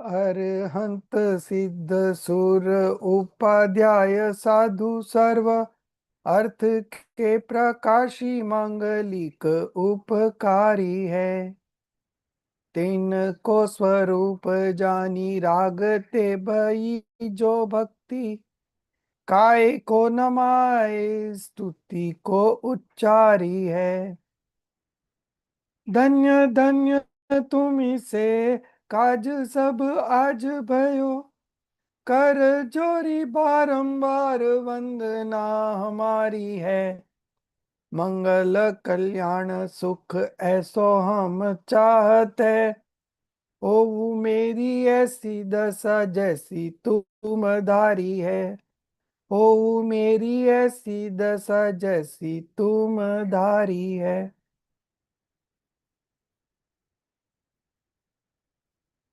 अरहंत सिद्ध सुर उपाध्याय साधु सर्व अर्थ के प्रकाशी मांगलिक उपकारी है। तीन को स्वरूप जानी रागते भई जो भक्ति काय को नमाए स्तुति को उच्चारी है। धन्य धन्य तुम्ही से काज सब आज भयो कर जोरी बारंबार वंदना हमारी है। मंगल कल्याण सुख ऐसो हम चाहते ओ मेरी ऐसी दशा जैसी तुम धारी है। ओ मेरी ऐसी दशा जैसी तुम धारी है।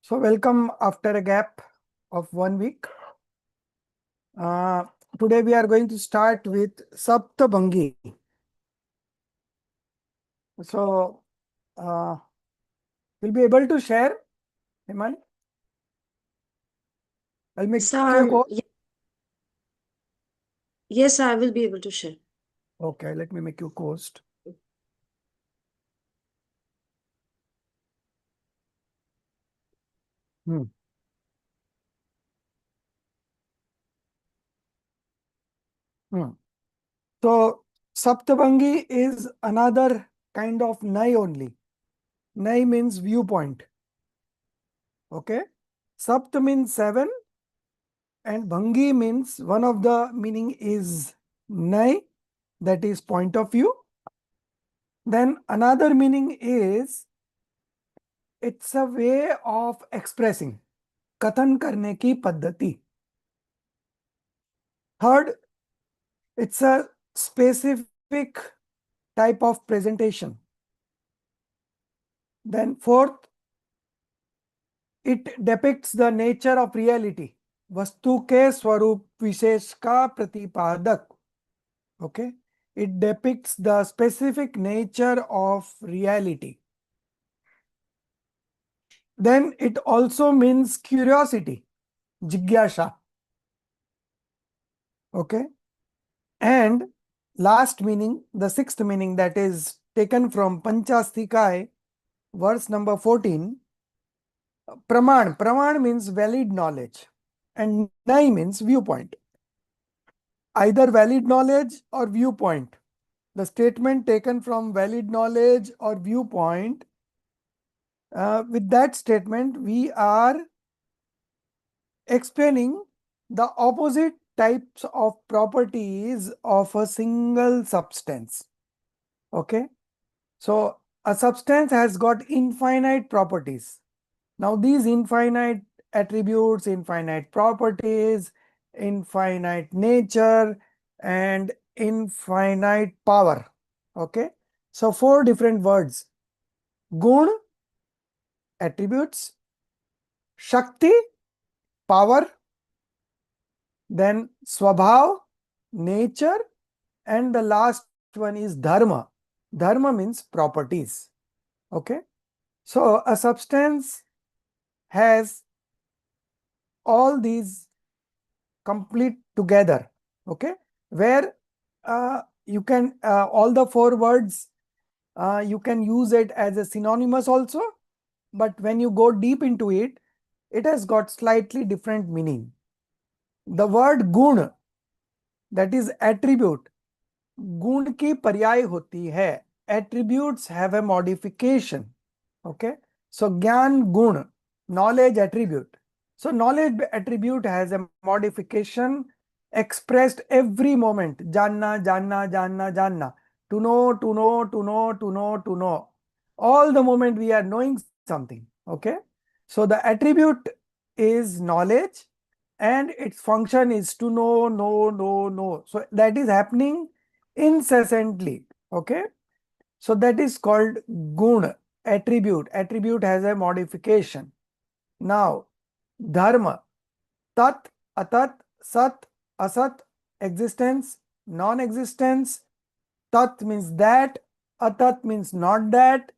So welcome after a gap of 1 week. Today we are going to start with Saptabhangi. So we'll be able to share, Heman? I'll make Sir, you yes, I will be able to share. Okay, let me make you host. So Saptabhangi is another kind of Nai only. Nai means viewpoint. Okay. Sapt means 7 and Bhangi means one of the meaning is Nai, that is point of view. Then another meaning is it's a way of expressing, कथन करने की पद्धति. Third, it's a specific type of presentation. Then fourth, it depicts the nature of reality. वस्तु के स्वरूप विशेष का प्रतिपादक. Okay, it depicts the specific nature of reality. Then it also means curiosity, jigyasha. Okay, and last meaning, the sixth meaning, that is taken from Panchastikaya, verse number 14. Praman. Praman means valid knowledge and Nai means viewpoint. Either valid knowledge or viewpoint. The statement taken from valid knowledge or viewpoint, with that statement we are explaining the opposite types of properties of a single substance. Okay, so a substance has got infinite properties. Now these infinite attributes, infinite properties, infinite nature and infinite power. Okay, so 4 different words: gun, attributes; shakti, power; then swabhav, nature; and the last one is dharma. Dharma means properties. Okay, so a substance has all these complete together. Okay, where you can all the 4 words you can use it as a synonymous also, but when you go deep into it, it has got slightly different meaning. The word gun, that is attribute, गुण की पर्याय होती है. Attributes have a modification. Okay, so ज्ञान गुण, knowledge attribute. So knowledge attribute has a modification expressed every moment. जानना जानना जानना जानना, to know to know to know to know to know. All the moment we are knowing something. Okay, so the attribute is knowledge and its function is to know. So that is happening incessantly. Okay, so that is called gun, attribute. Attribute has a modification. Now dharma, tat, atat, sat, asat, existence, non-existence. Tat means that, atat means not that.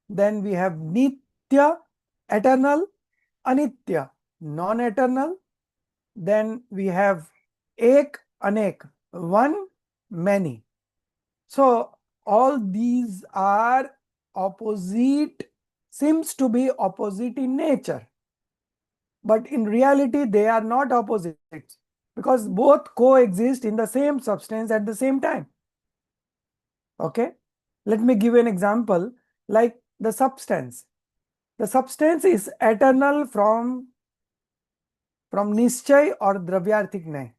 Then we have nitya, eternal, anitya. non-eternal. Then we have ek, anek, one, many. So all these are opposite, seems to be opposite in nature. But in reality, they are not opposites because both coexist in the same substance at the same time. Okay, let me give you an example like the substance. The substance is eternal from nischay or dravyarthik nay.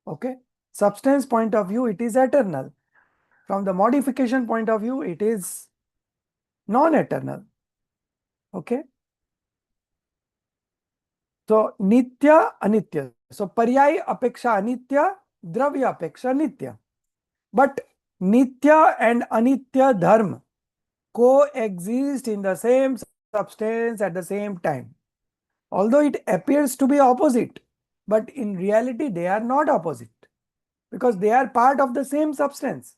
Okay, substance point of view, it is eternal. From the modification point of view, it is non-eternal. Okay, so nitya, anitya. So paryay apeksha anitya, dravya apeksha nitya. But nitya and anitya dharma coexist in the same substance at the same time. Although it appears to be opposite, but in reality they are not opposite because they are part of the same substance.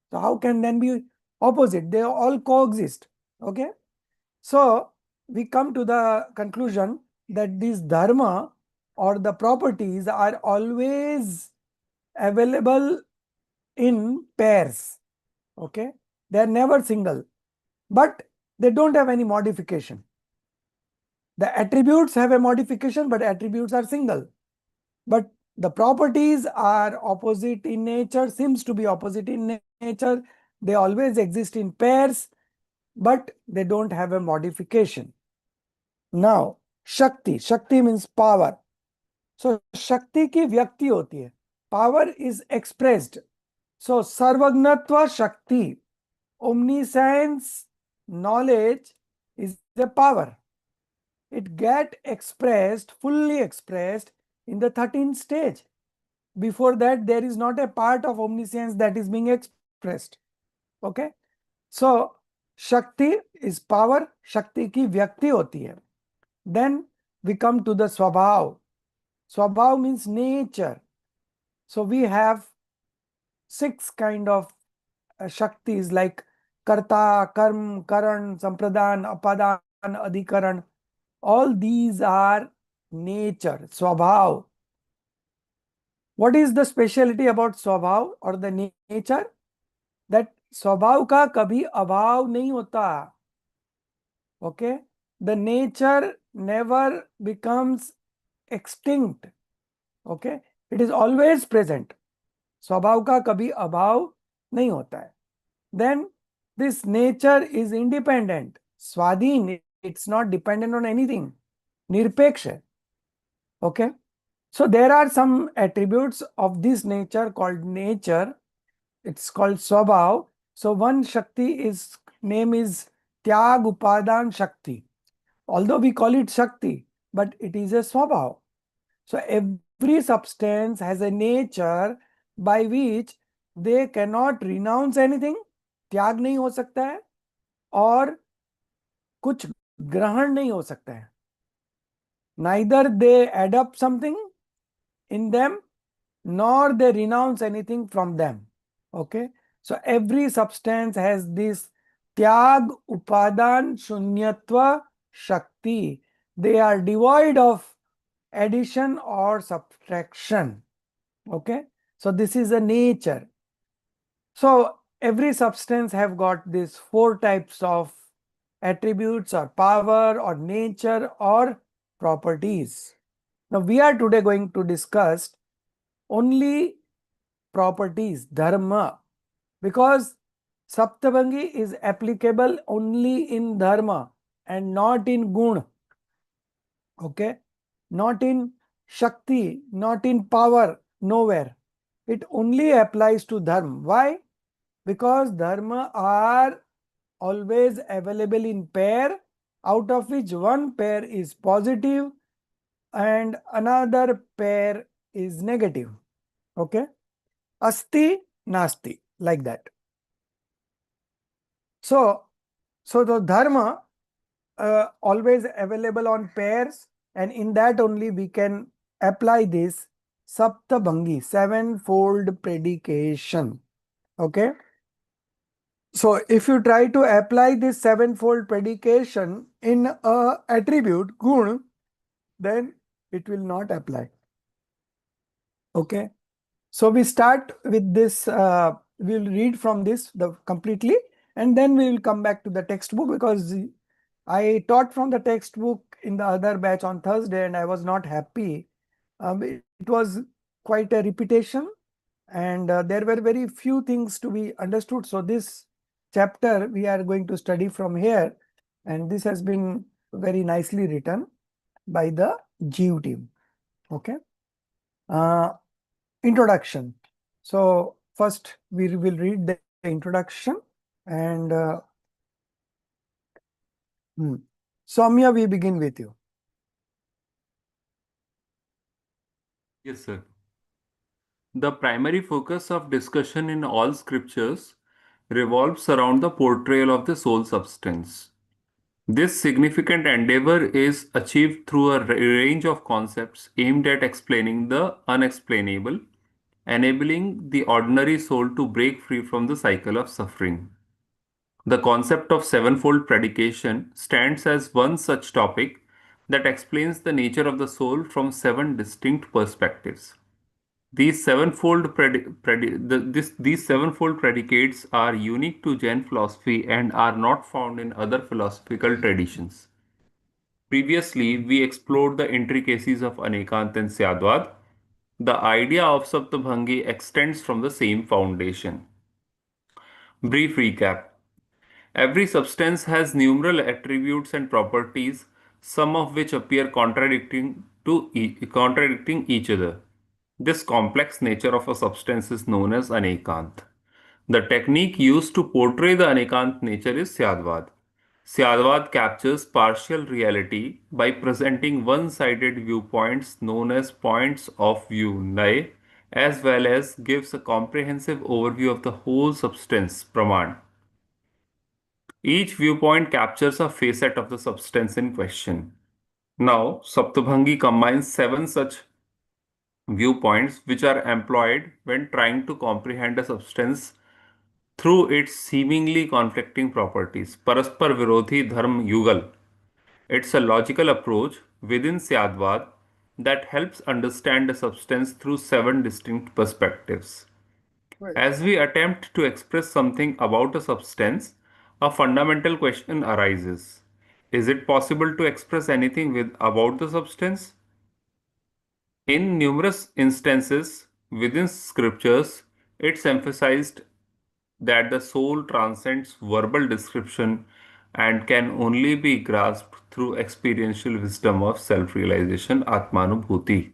So how can then be opposite? They all coexist. Okay. So we come to the conclusion that these dharma or the properties are always available in pairs. Okay. They are never single, but they don't have any modification. The attributes have a modification, but attributes are single. But the properties are opposite in nature, seems to be opposite in nature. They always exist in pairs, but they don't have a modification. Now, Shakti. Shakti means power. So, Shakti ki vyakti hoti hai. Power is expressed. So, Sarvagnatva Shakti, omniscience, knowledge is a power. It get expressed, fully expressed in the 13th stage. Before that, there is not a part of omniscience that is being expressed. Okay. So, Shakti is power. Shakti ki vyakti hoti hai. Then we come to the Swabhav. Swabhav means nature. So we have 6 kind of Shaktis like Karta, Karm, Karan, Sampradhan, Apadan, Adhikaran. All these are nature, Swabhav. What is the speciality about Swabhav or the nature? That स्वभाव का कभी अभाव नहीं होता. Okay, the nature never becomes extinct. Okay, it is always present. स्वभाव का कभी अभाव नहीं होता है. Then this nature is independent, स्वाधीन. It's not dependent on anything. निरपेक्ष है. Okay, so there are some attributes of this nature called nature. It's called swabhav. So one Shakti is name is Tyag Upadan Shakti. Although we call it Shakti, but it is a swabhav. So every substance has a nature by which they cannot renounce anything. त्याग नहीं हो सकता है और कुछ ग्रहण नहीं हो सकता है. Neither they adopt something in them nor they renounce anything from them. Okay, so every substance has this tyag upadan shunyatva shakti. They are devoid of addition or subtraction. Okay, so this is a nature. So every substance have got these 4 types of attributes or power or nature or properties. Now we are today going to discuss only properties, dharma, because Saptabangi is applicable only in dharma and not in gun. Okay, not in shakti, not in power, nowhere. It only applies to dharma. Why? Because dharma are always available in pair, out of which one pair is positive and another pair is negative. Okay, asti nasti, like that. So the dharma always available on pairs, and in that only we can apply this saptabhangi, 7-fold predication. Okay, so if you try to apply this 7-fold predication in a attribute gun, then it will not apply. Okay. So we start with this, we'll read from this the completely, and then we will come back to the textbook, because I taught from the textbook in the other batch on Thursday and I was not happy. It was quite a repetition, and there were very few things to be understood. So this chapter we are going to study from here, and this has been very nicely written by the GU team. Okay. Uh, Introduction. So first we will read the introduction, and Soumya, we begin with you. Yes, sir. The primary focus of discussion in all scriptures revolves around the portrayal of the soul substance. This significant endeavor is achieved through a range of concepts aimed at explaining the unexplainable, enabling the ordinary soul to break free from the cycle of suffering. The concept of sevenfold predication stands as one such topic that explains the nature of the soul from seven distinct perspectives. These sevenfold predicates are unique to Jain philosophy and are not found in other philosophical traditions. Previously, we explored the intricacies of Anekant and Syadvad. The idea of Saptabhangi extends from the same foundation. Brief recap. Every substance has numerous attributes and properties, some of which appear contradicting each other. This complex nature of a substance is known as anekant. The technique used to portray the anekant nature is Syadvad. Syadvad captures partial reality by presenting one-sided viewpoints known as points of view, Nay, as well as gives a comprehensive overview of the whole substance, Praman. Each viewpoint captures a facet of the substance in question. Now, Saptabhangi combines seven such viewpoints which are employed when trying to comprehend a substance through its seemingly conflicting properties. Paraspar Virodhi Dharm Yugal. It's a logical approach within Syadvad that helps understand a substance through seven distinct perspectives. Right. As we attempt to express something about a substance, a fundamental question arises. Is it possible to express anything about the substance? In numerous instances within scriptures, it's emphasized that the soul transcends verbal description and can only be grasped through experiential wisdom of self realization, Atmanubhuti.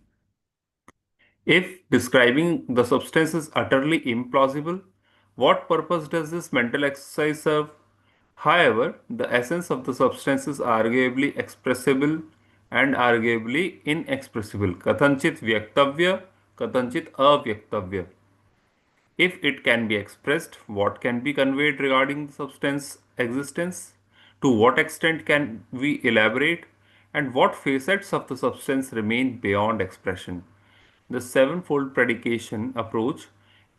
If describing the substance is utterly implausible, what purpose does this mental exercise serve? However, the essence of the substance is arguably expressible and arguably inexpressible. Kathanchit vyaktavya, kathanchit avyaktavya. If it can be expressed, what can be conveyed regarding the substance existence? To what extent can we elaborate? And what facets of the substance remain beyond expression? The sevenfold predication approach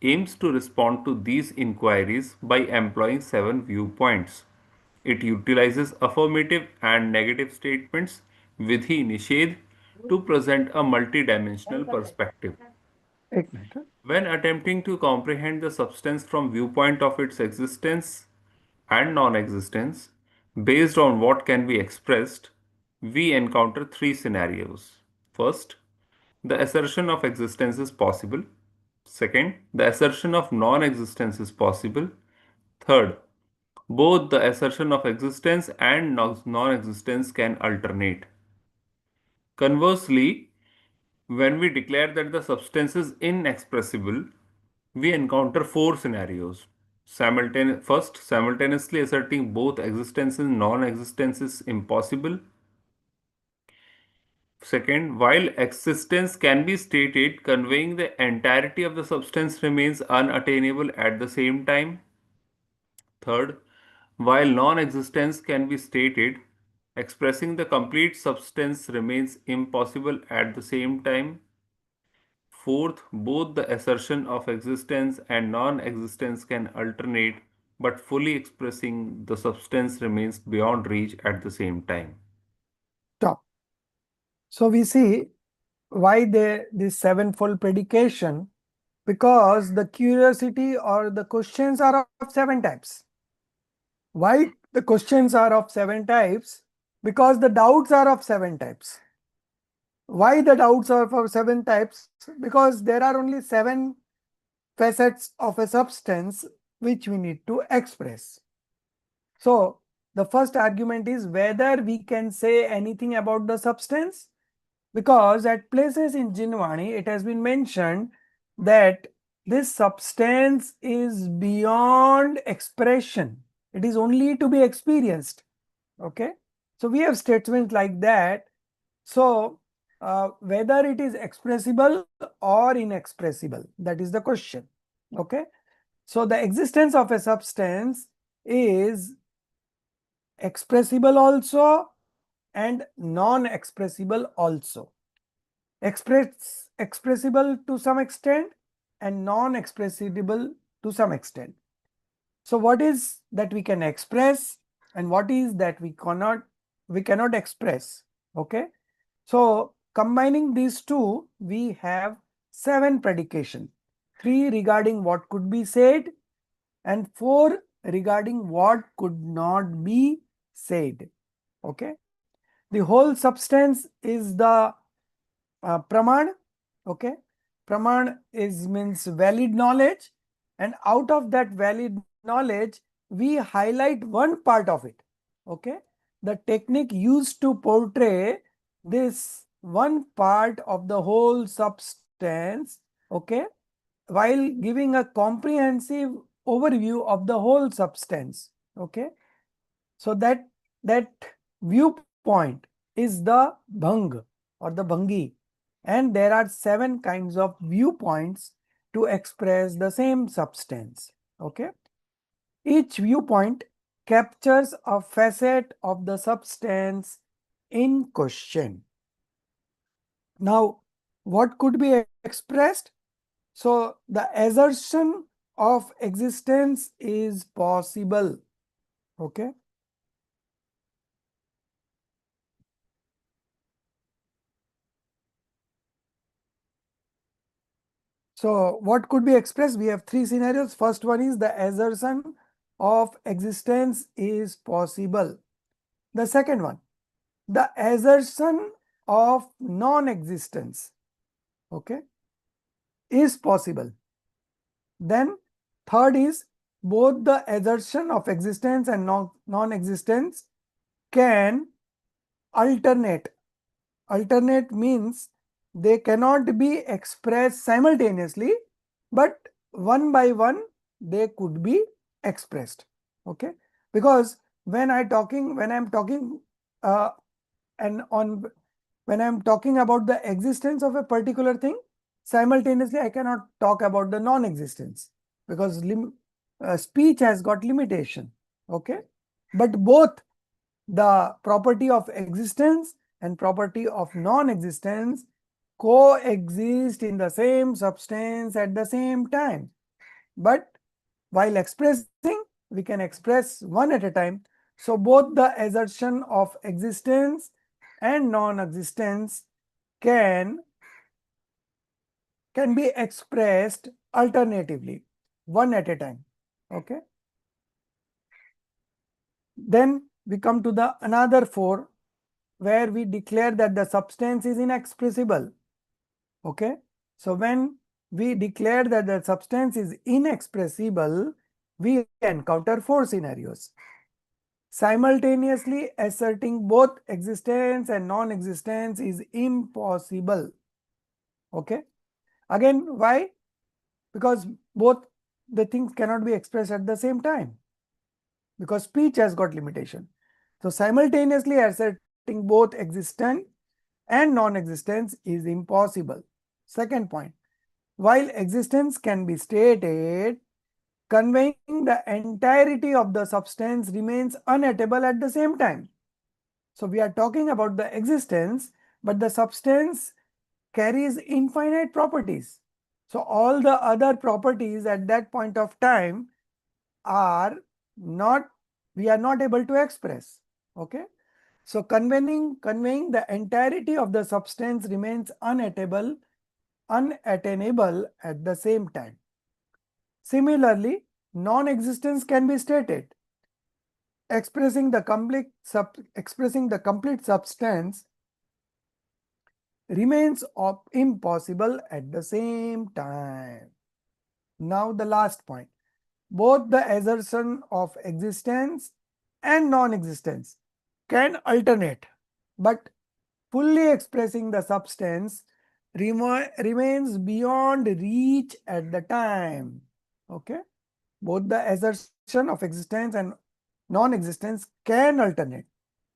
aims to respond to these inquiries by employing seven viewpoints. It utilizes affirmative and negative statements, vidhi nishedh, to present a multidimensional perspective. एक minute. When attempting to comprehend the substance from viewpoint of its existence and non-existence, based on what can be expressed, we encounter three scenarios. First, the assertion of existence is possible. Second, the assertion of non-existence is possible. Third, both the assertion of existence and non-existence can alternate. Conversely, when we declare that the substance is inexpressible, we encounter four scenarios. First, simultaneously asserting both existence and non-existence is impossible. Second, while existence can be stated, conveying the entirety of the substance remains unattainable at the same time. Third, while non-existence can be stated, expressing the complete substance remains impossible at the same time. Fourth, both the assertion of existence and non-existence can alternate, but fully expressing the substance remains beyond reach at the same time. Stop. So we see why this sevenfold predication, because the curiosity or the questions are of 7 types. Why the questions are of 7 types? Because the doubts are of 7 types. Why the doubts are of 7 types? Because there are only 7 facets of a substance which we need to express. So the first argument is whether we can say anything about the substance, because at places in Jinwani it has been mentioned that this substance is beyond expression. It is only to be experienced. Okay. So we have statements like that. So whether it is expressible or inexpressible, that is the question. Okay. So the existence of a substance is expressible also and non-expressible also. Expressible to some extent and non-expressible to some extent. So what is that we can express and what is that we cannot express? Okay. So combining these two, we have 7 predication, 3 regarding what could be said and 4 regarding what could not be said. Okay. The whole substance is the praman. Okay. Praman is means valid knowledge, and out of that valid knowledge we highlight one part of it. Okay. The technique used to portray this one part of the whole substance, okay, while giving a comprehensive overview of the whole substance. Okay. So that viewpoint is the bhang or the bhangi, and there are 7 kinds of viewpoints to express the same substance. Okay. Each viewpoint captures a facet of the substance in question. Now, what could be expressed? So the assertion of existence is possible. Okay. So what could be expressed? We have 3 scenarios. First one is the assertion of existence is possible. The second one, the assertion of non-existence, okay, is possible. Then third is both the assertion of existence and non-existence can alternate. Alternate means they cannot be expressed simultaneously, but one by one they could be expressed. Okay. Because when I'm talking and on when I'm talking about the existence of a particular thing, simultaneously I cannot talk about the non-existence, because speech has got limitation. Okay. But both the property of existence and property of non-existence coexist in the same substance at the same time. But while expressing, we can express one at a time. So both the assertion of existence and non-existence can be expressed alternatively, one at a time. Okay. Then we come to the another 4, where we declare that the substance is inexpressible. Okay. So when we declare that the substance is inexpressible, we encounter 4 scenarios. Simultaneously asserting both existence and non-existence is impossible. Okay. Again, why? Because both the things cannot be expressed at the same time, because speech has got limitation. So simultaneously asserting both existence and non-existence is impossible. Second point, while existence can be stated, conveying the entirety of the substance remains unattainable at the same time. So we are talking about the existence, but the substance carries infinite properties. So all the other properties at that point of time are not, we are not able to express. Okay. So conveying the entirety of the substance remains unattainable at the same time. Similarly, non-existence can be stated. Expressing the complete substance remains impossible at the same time. Now the last point. Both the assertion of existence and non-existence can alternate, but fully expressing the substance remains beyond reach at the time. Okay, both the assertion of existence and non-existence can alternate.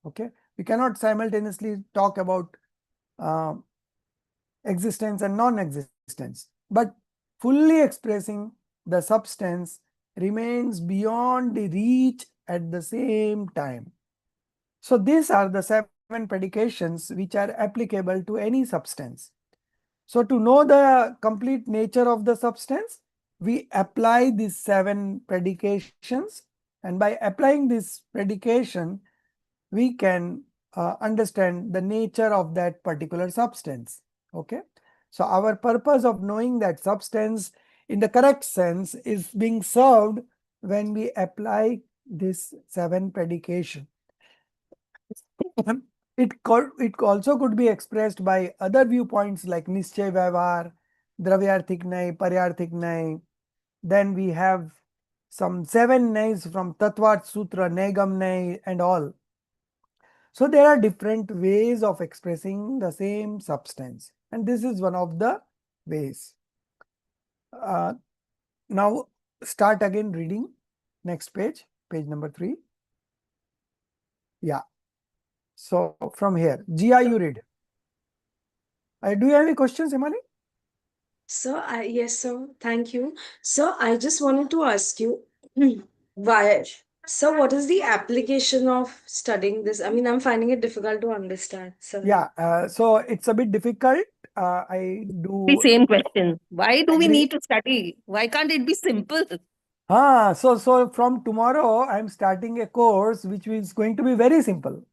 Okay, we cannot simultaneously talk about uh, existence and non-existence, but fully expressing the substance remains beyond the reach at the same time. So these are the 7 predications which are applicable to any substance. So to know the complete nature of the substance, we apply these 7 predications, and by applying this predication, we can understand the nature of that particular substance. Okay. So our purpose of knowing that substance in the correct sense is being served when we apply this 7 predication. It also could be expressed by other viewpoints like Nischay Vyavhar, Dravyarthik Nay, Paryarthik Nay. Then we have some 7 nays from Tatvat Sutra, Negam Nay, and all. So there are different ways of expressing the same substance, and this is one of the ways. Now start again reading. Next page, page number 3. Yeah. So from here, Gia, you read. Do you have any questions, Himali? Yes, sir. Thank you. So, I just wanted to ask you, why? So, what is the application of studying this? I mean, I'm finding it difficult to understand. Sorry. Yeah. So it's a bit difficult. I The do same question. Why do we agree. need to study? Why can't it be simple? So from tomorrow, I'm starting a course which is going to be very simple.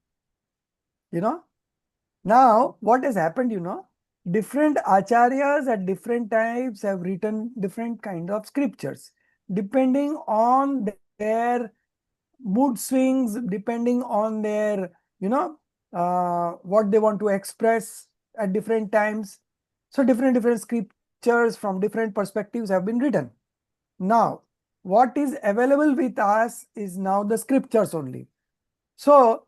You know. Now, what has happened, different acharyas at different times have written different kind of scriptures, depending on their mood swings, depending on their, what they want to express at different times. So different scriptures from different perspectives have been written. Now, what is available with us is now the scriptures only. So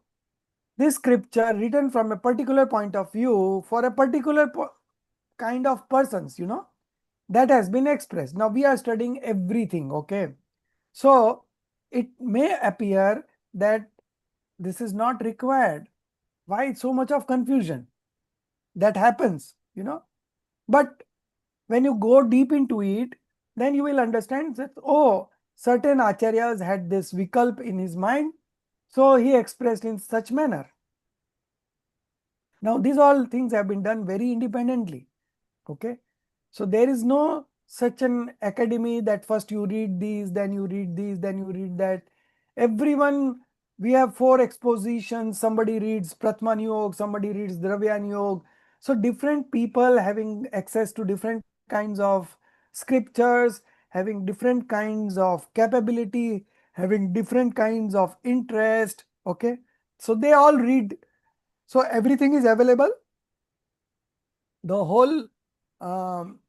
this scripture written from a particular point of view for a particular kind of persons, that has been expressed. Now we are studying everything, okay? So it may appear that this is not required. Why so much of confusion? That happens, But when you go deep into it, then you will understand that, oh, certain acharyas had this vikalp in his mind, so he expressed in such manner. Now, these all things have been done very independently. Okay. So there is no such an academy that first you read these, then you read these, then you read that. Everyone, we have 4 expositions. Somebody reads Pratman Yog, somebody reads Dravyan Yog. So different people having access to different kinds of scriptures, having different kinds of capability, having different kinds of interest. Okay. So they all read. So everything is available. The whole um,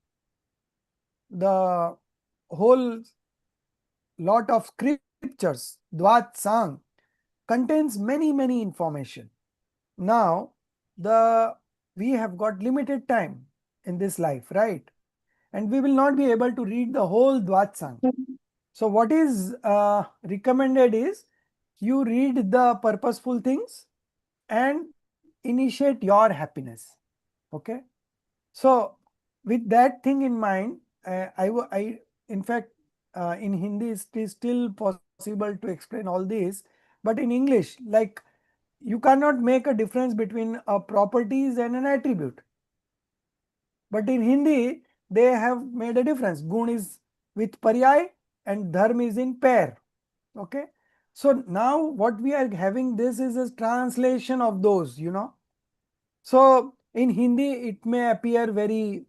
the whole lot of scriptures, Dvat Sang, contains many information. Now, we have got limited time in this life, right? And we will not be able to read the whole Dvat Sang. So what is recommended is you read the purposeful things and initiate your happiness. Okay. So with that thing in mind, in fact, in Hindi, it is still possible to explain all this, but in English, like you cannot make a difference between a properties and an attribute. But in Hindi, they have made a difference. Gun is with paryay and dharma is in pair. Okay. So now what we are having, this is a translation of those, So in Hindi, it may appear very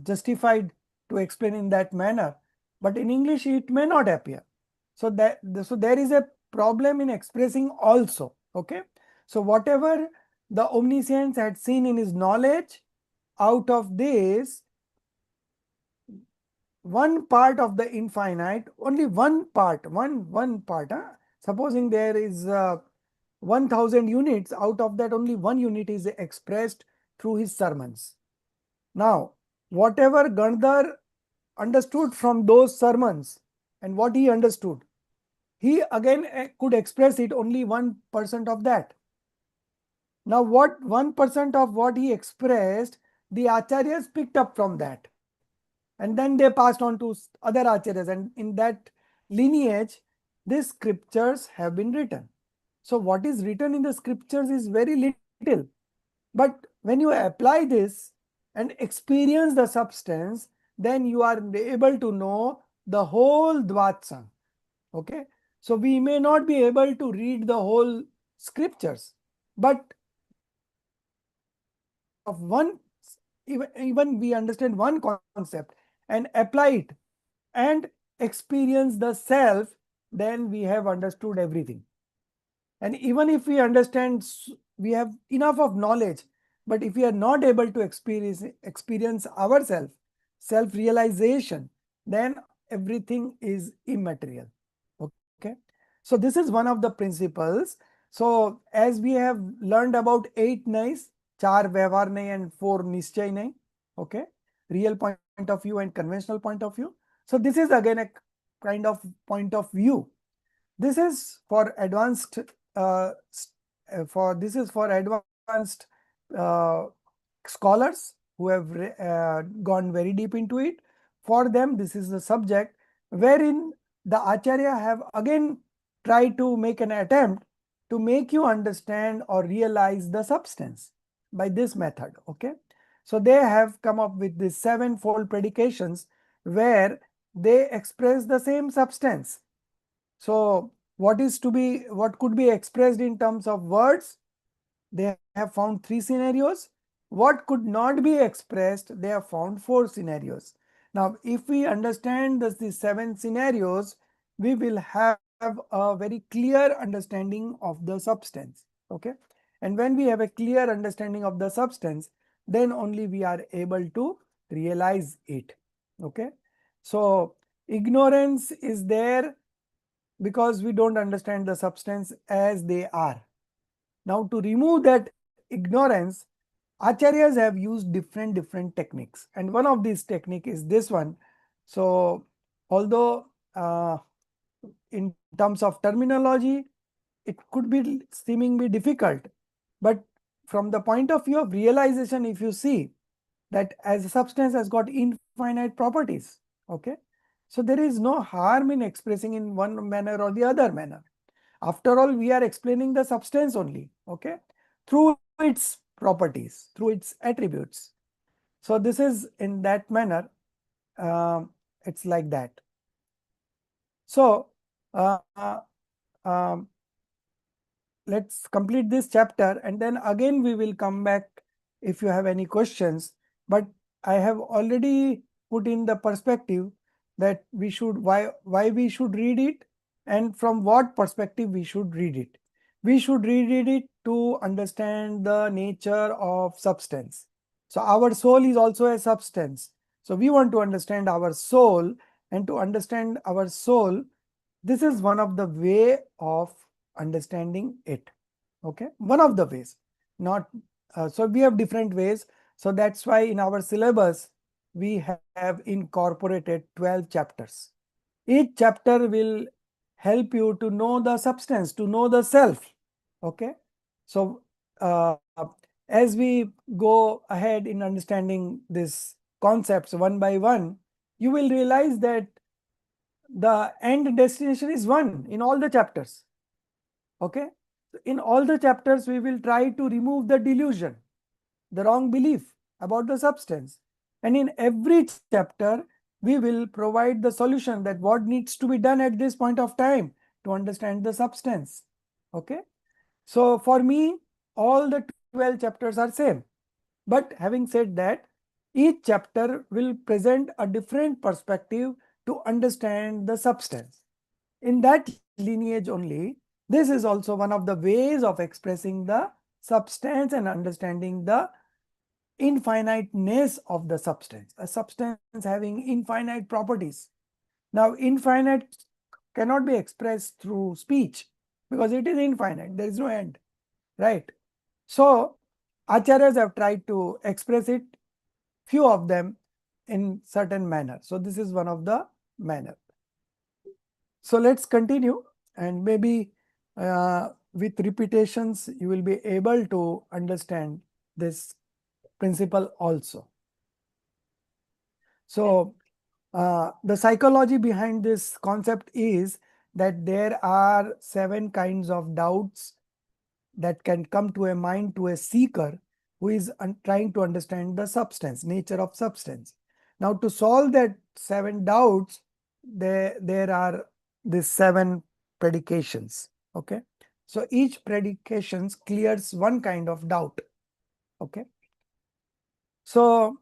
justified to explain in that manner, but in English, it may not appear. So there is a problem in expressing also. Okay. So whatever the omniscience had seen in his knowledge, out of this, one part of the infinite, only one part, one part. Supposing there is 1000 units, out of that only one unit is expressed through his sermons. Now, whatever Gandhar understood from those sermons and what he understood, he again could express it only 1% of that. Now, what 1% of what he expressed, the acharyas picked up from that. And then they passed on to other acharyas, and in that lineage, these scriptures have been written. So what is written in the scriptures is very little. But when you apply this and experience the substance, then you are able to know the whole Dvatsang. Okay. So we may not be able to read the whole scriptures, but of one, even we understand one concept and apply it and experience the self, then we have understood everything. And even if we understand, we have enough of knowledge, but if we are not able to experience ourselves, self realization, then everything is immaterial. Okay. So this is one of the principles. So as we have learned about 8 nays, 4 व्यवहार नहीं and 4 निश्चय नहीं. Okay. Real point of view and conventional point of view. So this is again a kind of point of view. This is for advanced for advanced uh, scholars who have gone very deep into it. For them, this is the subject wherein the acharya have again tried to make an attempt to make you understand or realize the substance by this method. Okay. So they have come up with these 7-fold predications where they express the same substance. So what could be expressed in terms of words? They have found 3 scenarios. What could not be expressed? They have found 4 scenarios. Now, if we understand these 7 scenarios, we will have a very clear understanding of the substance. Okay. And when we have a clear understanding of the substance, then only we are able to realize it. Okay. So ignorance is there because we don't understand the substance as they are. Now, to remove that ignorance, acharyas have used different techniques, and one of these technique is this one. So although in terms of terminology it could be seeming be difficult, but from the point of view of realization, if you see that as a substance has got infinite properties, okay, so there is no harm in expressing in one manner or the other manner. After all, we are explaining the substance only, okay, through its properties, through its attributes. So this is in that manner, it's like that. So uh, um, let's complete this chapter, and then again we will come back if you have any questions. But I have already put in the perspective that we should, why we should read it and from what perspective we should read it. We should read it to understand the nature of substance. So our soul is also a substance. So we want to understand our soul, and to understand our soul, this is one of the way of understanding it. Okay, one of the ways, not so we have different ways. So that's why in our syllabus we have incorporated 12 chapters. Each chapter will help you to know the substance, to know the self. Okay, so as we go ahead in understanding these concepts one by one, you will realize that the end destination is one in all the chapters. Okay, in all the chapters we will try to remove the delusion, the wrong belief about the substance, and in every chapter we will provide the solution that what needs to be done at this point of time to understand the substance. Okay. So for me, all the 12 chapters are same. But having said that, each chapter will present a different perspective to understand the substance. In that lineage only, this is also one of the ways of expressing the substance and understanding the infiniteness of the substance. A substance having infinite properties. Now, infinite cannot be expressed through speech because it is infinite, there is no end, right? So, acharyas have tried to express it, few of them in certain manner. So, this is one of the manner. So, let's continue, and maybe with repetitions you will be able to understand this principle also. So, the psychology behind this concept is that there are 7 kinds of doubts that can come to a mind to a seeker who is trying to understand the substance, nature of substance. Now, to solve that 7 doubts, there are these 7 predications. Okay. So each predication clears one kind of doubt. Okay. So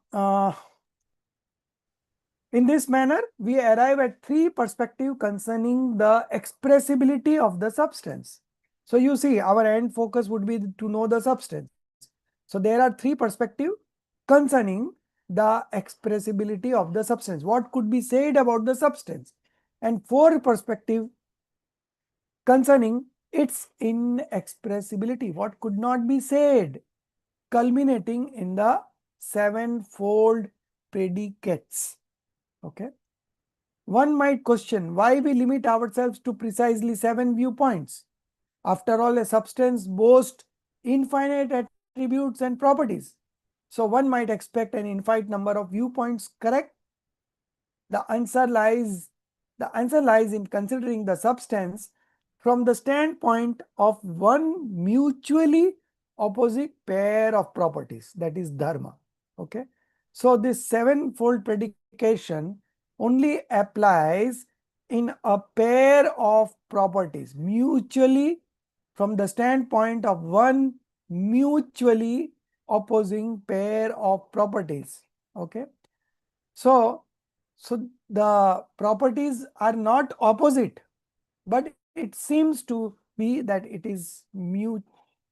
in this manner, we arrive at 3 perspectives concerning the expressibility of the substance. So you see, our end focus would be to know the substance. So there are 3 perspectives concerning the expressibility of the substance. What could be said about the substance? And 4 perspectives concerning its inexpressibility. What could not be said? Culminating in the 7-fold predicates. Okay. One might question why we limit ourselves to precisely 7 viewpoints. After all, a substance boasts infinite attributes and properties. So one might expect an infinite number of viewpoints, correct? The answer lies in considering the substance from the standpoint of one mutually opposite pair of properties, that is dharma. Okay. So this 7-fold predication only applies in a pair of properties, mutually, from the standpoint of one mutually opposing pair of properties. Okay. So the properties are not opposite, but it seems to be that it is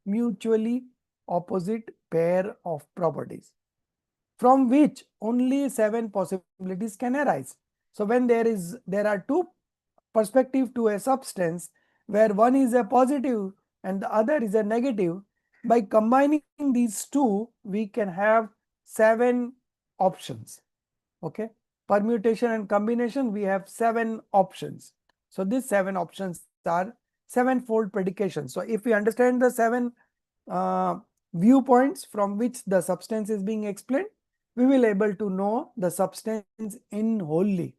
mutually opposite pair of properties, from which only 7 possibilities can arise. So when there are 2 perspectives to a substance where one is a positive and the other is a negative, by combining these 2 we can have 7 options. Okay. Permutation and combination, we have 7 options. So these 7 options are 7-fold predications. So if we understand the 7 viewpoints from which the substance is being explained, we will able to know the substance in wholly.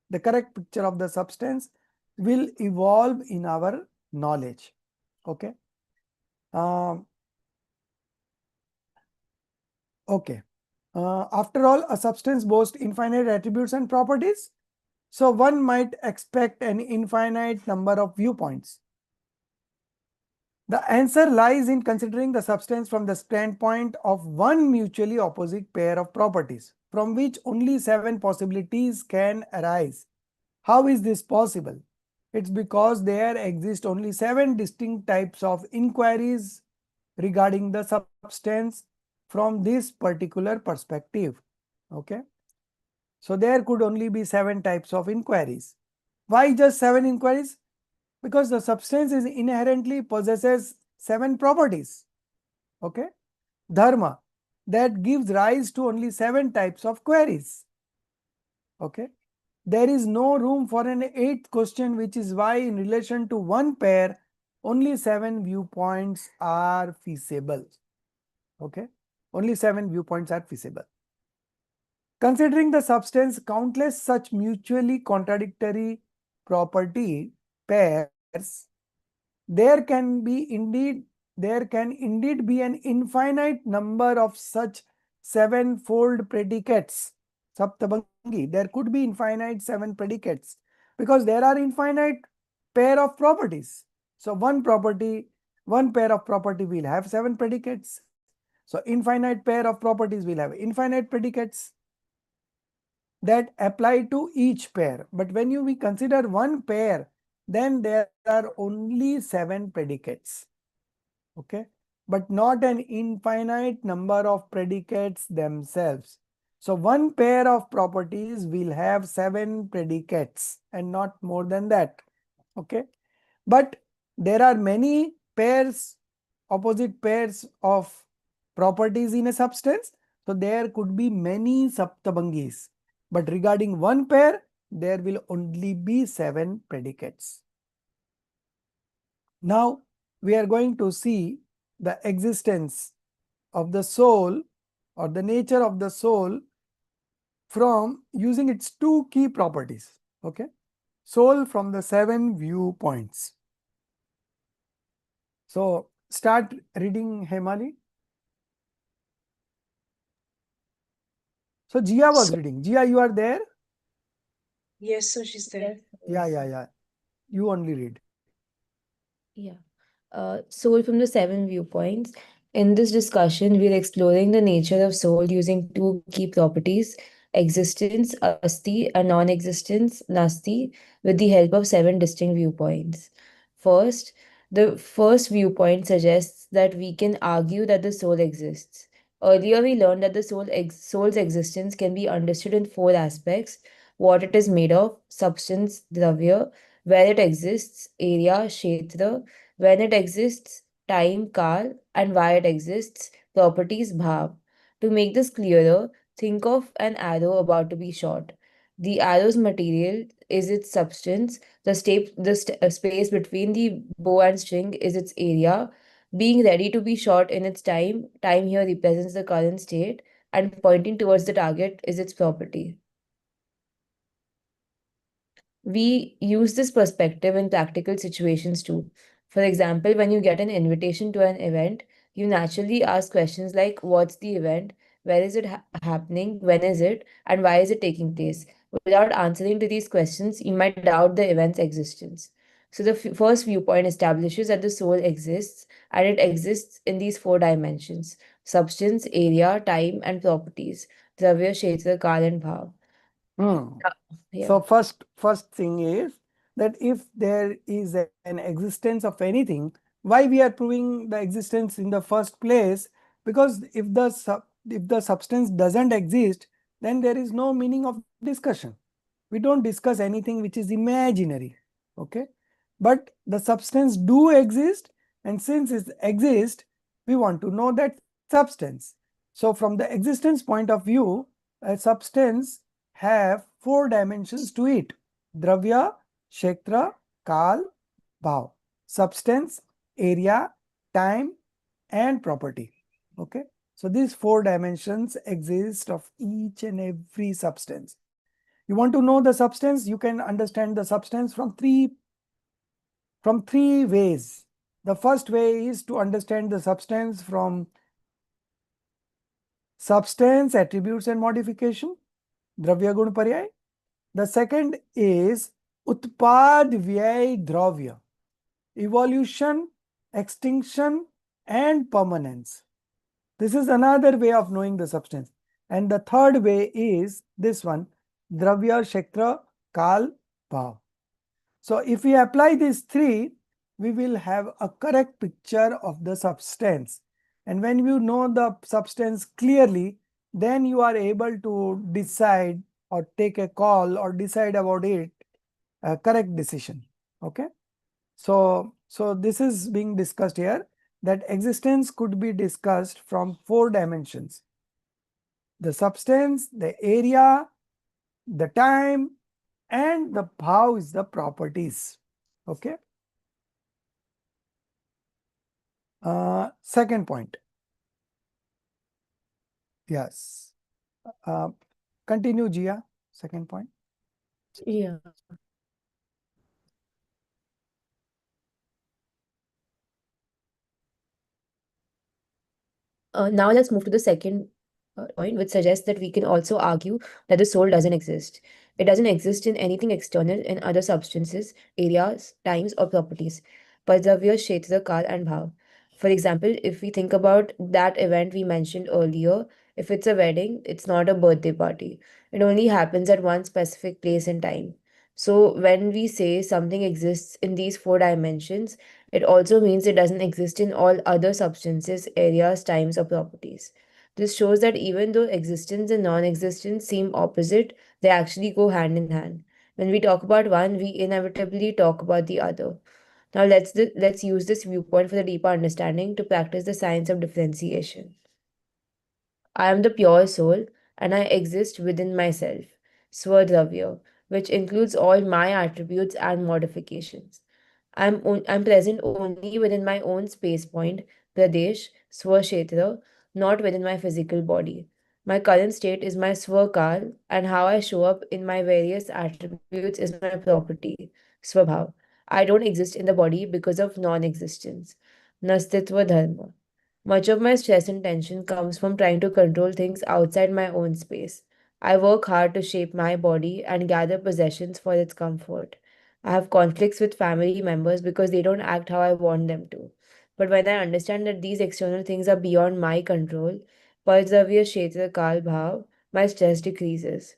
The correct picture of the substance will evolve in our knowledge. Okay. Okay. After all, a substance boasts infinite attributes and properties. So one might expect an infinite number of viewpoints. The answer lies in considering the substance from the standpoint of one mutually opposite pair of properties, from which only 7 possibilities can arise. How is this possible? It's because there exist only 7 distinct types of inquiries regarding the substance from this particular perspective. Okay. So there could only be 7 types of inquiries. Why just 7 inquiries? Because the substance is inherently possesses 7 properties. Okay. Dharma, that gives rise to only 7 types of queries. Okay. There is no room for an 8th question, which is why in relation to one pair, only 7 viewpoints are feasible. Okay. Only 7 viewpoints are feasible. Considering the substance, countless such mutually contradictory property pairs, there can indeed be an infinite number of such 7-fold predicates. Saptabangi, there could be infinite 7 predicates because there are infinite pair of properties. So one pair of property will have 7 predicates. So infinite pair of properties will have infinite predicates that apply to each pair. But when we consider one pair, then there are only 7 predicates. Okay, but not an infinite number of predicates themselves. So one pair of properties will have 7 predicates and not more than that. Okay, but there are many pairs, opposite pairs of properties in a substance. So there could be many saptabangis, but regarding one pair, there will only be 7 predicates. Now we are going to see the existence of the soul or the nature of the soul from using its 2 key properties. Okay, soul from the 7 viewpoints. So start reading, Hemali. So Jia was So, reading. Jia, you are there? Yes, sir, she's there. Yeah. You only read. Yeah. Soul from the 7 viewpoints. In this discussion, we're exploring the nature of soul using 2 key properties: existence, asti, and non existence, nasti, with the help of 7 distinct viewpoints. First, the first viewpoint suggests that we can argue that the soul exists. Earlier, we learned that the soul's existence can be understood in 4 aspects: what it is made of, substance, dravya; where it exists, area, kshetra; when it exists, time, kal; and why it exists, properties, bhav. To make this clearer, think of an arrow about to be shot. The arrow's material is its substance, the space between the bow and string is its area. Being ready to be shot in its time, time here represents the current state, and pointing towards the target is its property. We use this perspective in practical situations too. For example, when you get an invitation to an event, you naturally ask questions like: what's the event? Where is it happening? When is it? And why is it taking place? Without answering to these questions, you might doubt the event's existence. So, the first viewpoint establishes that the soul exists, and it exists in these 4 dimensions: substance, area, time, and properties. Dravya, Kshetra, Kal, and Bhav. Hmm. Yeah. So first thing is that if there is an existence of anything, why we are proving the existence in the first place? Because if the substance doesn't exist, then there is no meaning of discussion. We don't discuss anything which is imaginary. Okay, but the substance do exist, and since it exists, we want to know that substance. So from the existence point of view, a substance have 4 dimensions to it: dravya, kshetra, kal, bhav. Substance, area, time, and property. Okay, so these 4 dimensions exist of each and every substance. You want to know the substance, you can understand the substance from three ways. The first way is to understand the substance from substance, attributes, and modification, dravya gun paryay. The second is utpad vyay dravya, evolution, extinction, and permanence. This is another way of knowing the substance. And the third way is this one: dravya, kshetra, kal, bhav. So if we apply these three, we will have a correct picture of the substance. And when you know the substance clearly, then you are able to decide or take a call or decide about it, a correct decision. Okay. So this is being discussed here, that existence could be discussed from 4 dimensions: the substance, the area, the time, and the bhav is the properties. Okay. Second point. Yes. Uh, Continue, Jia. Second point. Yeah. Now let's move to the second point, which suggests that we can also argue that the soul doesn't exist. It doesn't exist in anything external in other substances, areas, times, or properties. Pardravya, Kshetra, Kal, and Bhav. For example, if we think about that event we mentioned earlier, if it's a wedding, it's not a birthday party. It only happens at one specific place and time. So when we say something exists in these four dimensions, it also means it doesn't exist in all other substances, areas, times, or properties. This shows that even though existence and non existence seem opposite, they actually go hand in hand. When we talk about one, we inevitably talk about the other. Now, let's use this viewpoint for the deeper understanding to practice the science of differentiation. I am the pure soul and I exist within myself, Swadravya, which includes all my attributes and modifications. I'm present only within my own space point, Pradesh, Swakshetra, not within my physical body. My current state is my Swakal, and how I show up in my various attributes is my property, Swabhav. I don't exist in the body because of non existence. Nastitva Dharma. Much of my stress and tension comes from trying to control things outside my own space. I work hard to shape my body and gather possessions for its comfort. I have conflicts with family members because they don't act how I want them to. But when I understand that these external things are beyond my control, Parsavya Kshetra Kal Bhav, my stress decreases.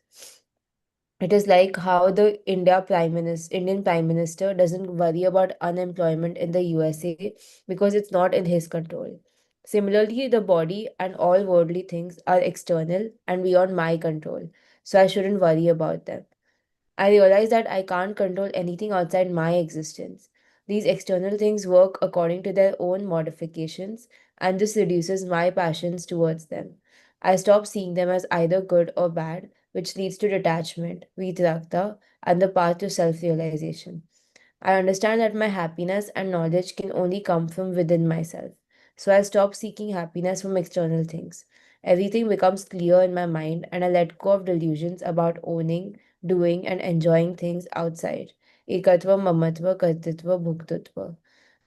It is like how the Indian Prime Minister doesn't worry about unemployment in the USA because it's not in his control. Similarly, the body and all worldly things are external and beyond my control, so I shouldn't worry about them. I realize that I can't control anything outside my existence. These external things work according to their own modifications, and this reduces my passions towards them. I stop seeing them as either good or bad, which leads to detachment, vitrakta, and the path to self realization. I understand that my happiness and knowledge can only come from within myself. So I stop seeking happiness from external things. Everything becomes clear in my mind, and I let go of delusions about owning, doing, and enjoying things outside. Ekatva, mamatva, kartritva, bhuktutva.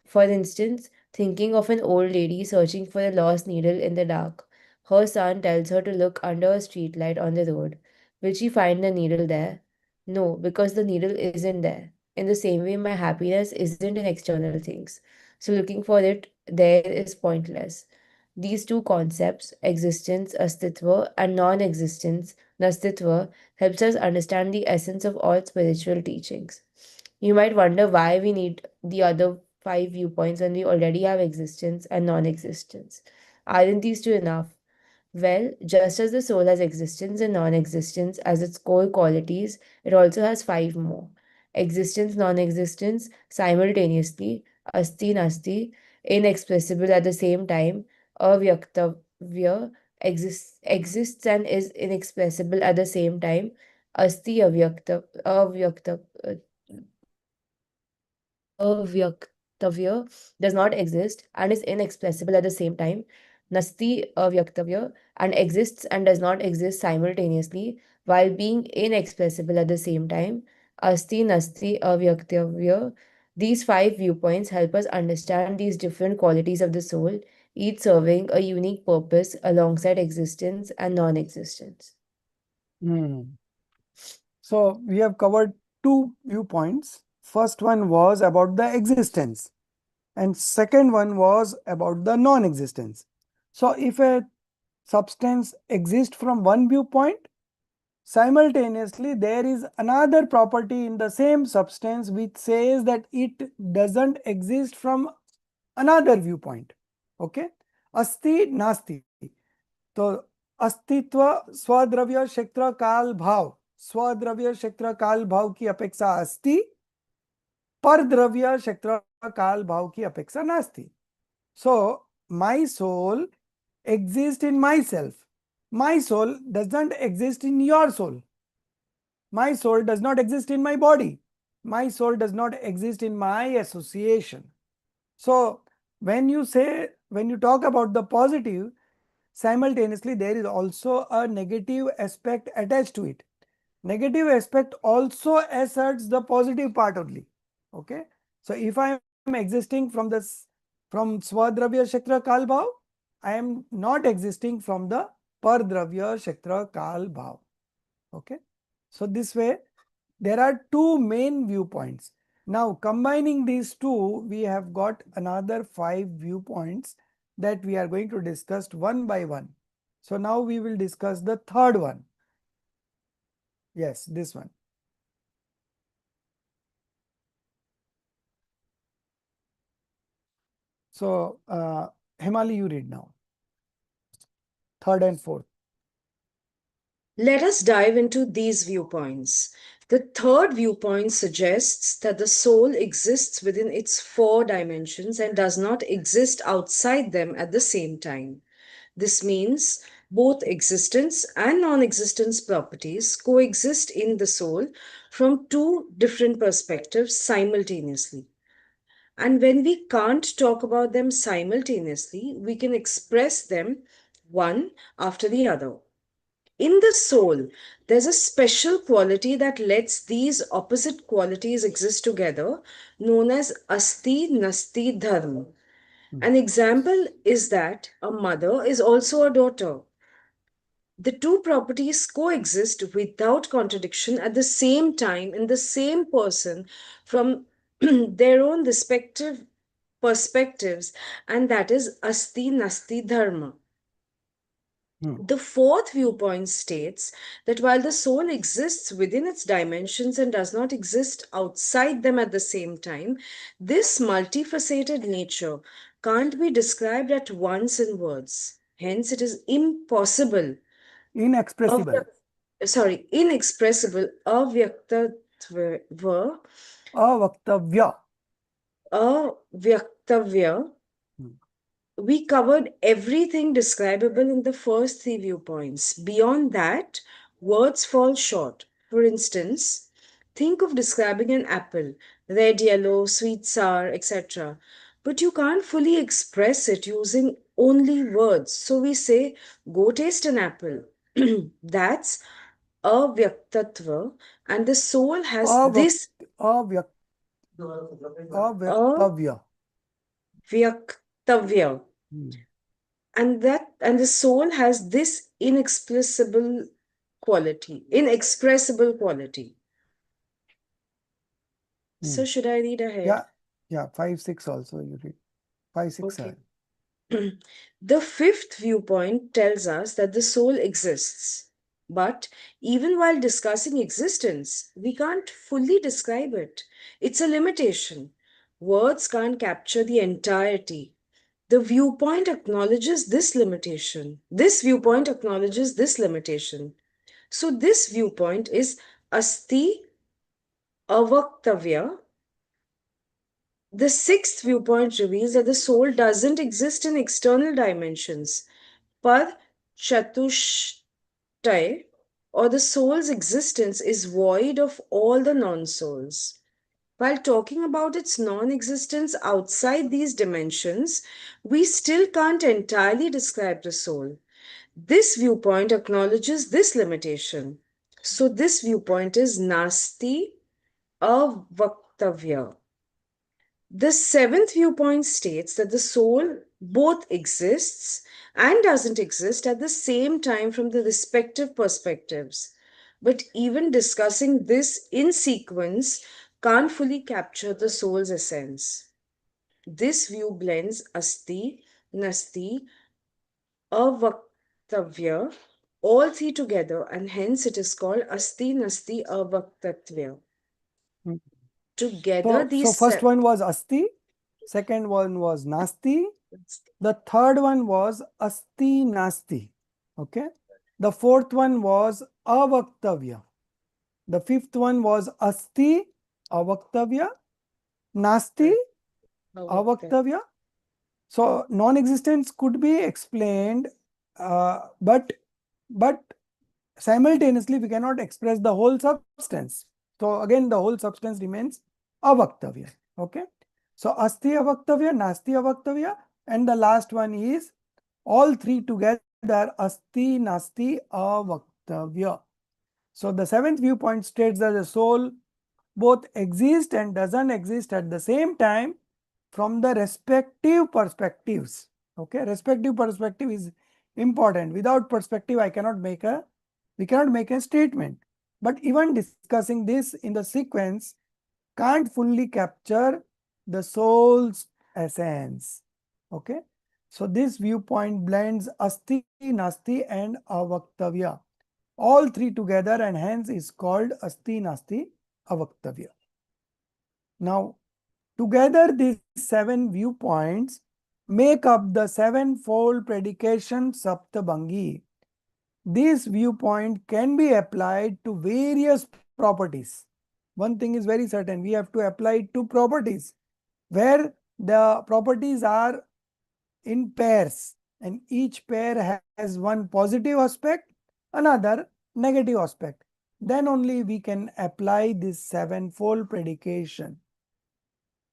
For instance, thinking of an old lady searching for a lost needle in the dark. Her son tells her to look under a streetlight on the road. Will she find the needle there? No, because the needle isn't there. In the same way, my happiness isn't in external things. So looking for it there is pointless. These two concepts, existence, astitva, and non existence, nastitva, helps us understand the essence of all spiritual teachings. You might wonder why we need the other five viewpoints when we already have existence and non existence. Aren't these two enough? Well, just as the soul has existence and non existence as its core qualities, it also has five more: existence, non existence, simultaneously, asti, nasti, inexpressible at the same time, avyaktavya, exists and is inexpressible at the same time, asti avyakta, Avyaktavya does not exist and is inexpressible at the same time. Nasti Avyaktavya and exists and does not exist simultaneously while being inexpressible at the same time. Asti Nasti Avyaktavya. These five viewpoints help us understand these different qualities of the soul, each serving a unique purpose alongside existence and non existence. Hmm. So we have covered two viewpoints. First one was about the existence, and second one was about the non-existence. So if a substance exists from one viewpoint, simultaneously there is another property in the same substance which says that it doesn't exist from another viewpoint. Okay, asti nasti. तो अस्तित्व स्वद्रव्य क्षेत्र काल भाव, स्वद्रव्य क्षेत्र काल भाव की अपेक्षा अस्ति, पर द्रव्य क्षेत्र काल भाव की अपेक्षा नास्ति. So my soul exists in myself. My soul doesn't exist in your soul. My soul does not exist in my body. My soul does not exist in my association. So when you talk about the positive, simultaneously there is also a negative aspect attached to it. Negative aspect also asserts the positive part only. Okay, so if I am existing from Swadravya Shakra Kalbhav, I am not existing from the par dravya, kshetra, kal, bhav. Okay. So this way, there are two main viewpoints. Now, combining these two, we have got another 5 viewpoints that we are going to discuss one by one. So now we will discuss the third one. Yes, this one. So, Himali, you read now. Third and fourth. Let us dive into these viewpoints. The third viewpoint suggests that the soul exists within its four dimensions and does not exist outside them at the same time. This means both existence and non existence properties coexist in the soul from two different perspectives simultaneously. And when we can't talk about them simultaneously, we can express them one after the other. In the soul, there's a special quality that lets these opposite qualities exist together, known as Asti Nasti Dharma. An example is that a mother is also a daughter. The two properties coexist without contradiction at the same time in the same person from their own respective perspectives, and that is Asti Nasti Dharma. The fourth viewpoint states that while the soul exists within its dimensions and does not exist outside them at the same time, this multifaceted nature can't be described at once in words. Hence, it is impossible, Inexpressible. inexpressible, avyaktatva, Avaktavya. avyaktavya. We covered everything describable in the first three viewpoints. Beyond that, words fall short. For instance, think of describing an apple, red, yellow, sweet, sour, etc. But you can't fully express it using only words. So we say, go taste an apple. That's avyaktatva, and the soul has this Avyaktavya. avyaktavya. And the soul has this inexpressible quality. So should I read ahead? Yeah, 5, 6 also you read. 5, 6, Okay. 7. The fifth viewpoint tells us that the soul exists. But even while discussing existence, we can't fully describe it. It's a limitation. Words can't capture the entirety. The viewpoint acknowledges this limitation. This viewpoint acknowledges this limitation. So this viewpoint is Asti Avaktavya. The sixth viewpoint reveals that the soul doesn't exist in external dimensions. Par Chatushtai, or the soul's existence, is void of all the non-souls. While talking about its non existence outside these dimensions, we still can't entirely describe the soul. This viewpoint acknowledges this limitation. So, this viewpoint is Nasti Avaktavya. The seventh viewpoint states that the soul both exists and doesn't exist at the same time from the respective perspectives. But even discussing this in sequence can't fully capture the soul's essence. This view blends Asti, Nasti, Avaktavya, all three together, and hence it is called Asti, Nasti, Avaktatva. Together, So first one was Asti, second one was Nasti, the third one was Asti Nasti. Okay. The fourth one was Avaktavya. The fifth one was Asti Avaktavya, Nasti Avaktavya. So non-existence could be explained, but simultaneously we cannot express the whole substance. So again, the whole substance remains Avaktavya. Okay. So Asti Avaktavya, Nasti Avaktavya, and the last one is all three together, Asti Nasti Avaktavya. So the seventh viewpoint states that the soul both exists and doesn't exist at the same time from the respective perspectives. Okay, respective perspective is Important. Without perspective, we cannot make a statement. But even discussing this in the sequence can't fully capture the soul's essence. Okay. So this viewpoint blends asti, nasti, and avaktavya. All three together, and hence is called asti, nasti, avaktavya. Now, together these 7 viewpoints make up the sevenfold predication Saptabhangi. This viewpoint can be applied to various properties. One thing is very certain, we have to apply it to properties where the properties are in pairs and each pair has one positive aspect, another negative aspect. Then only we can apply this sevenfold predication.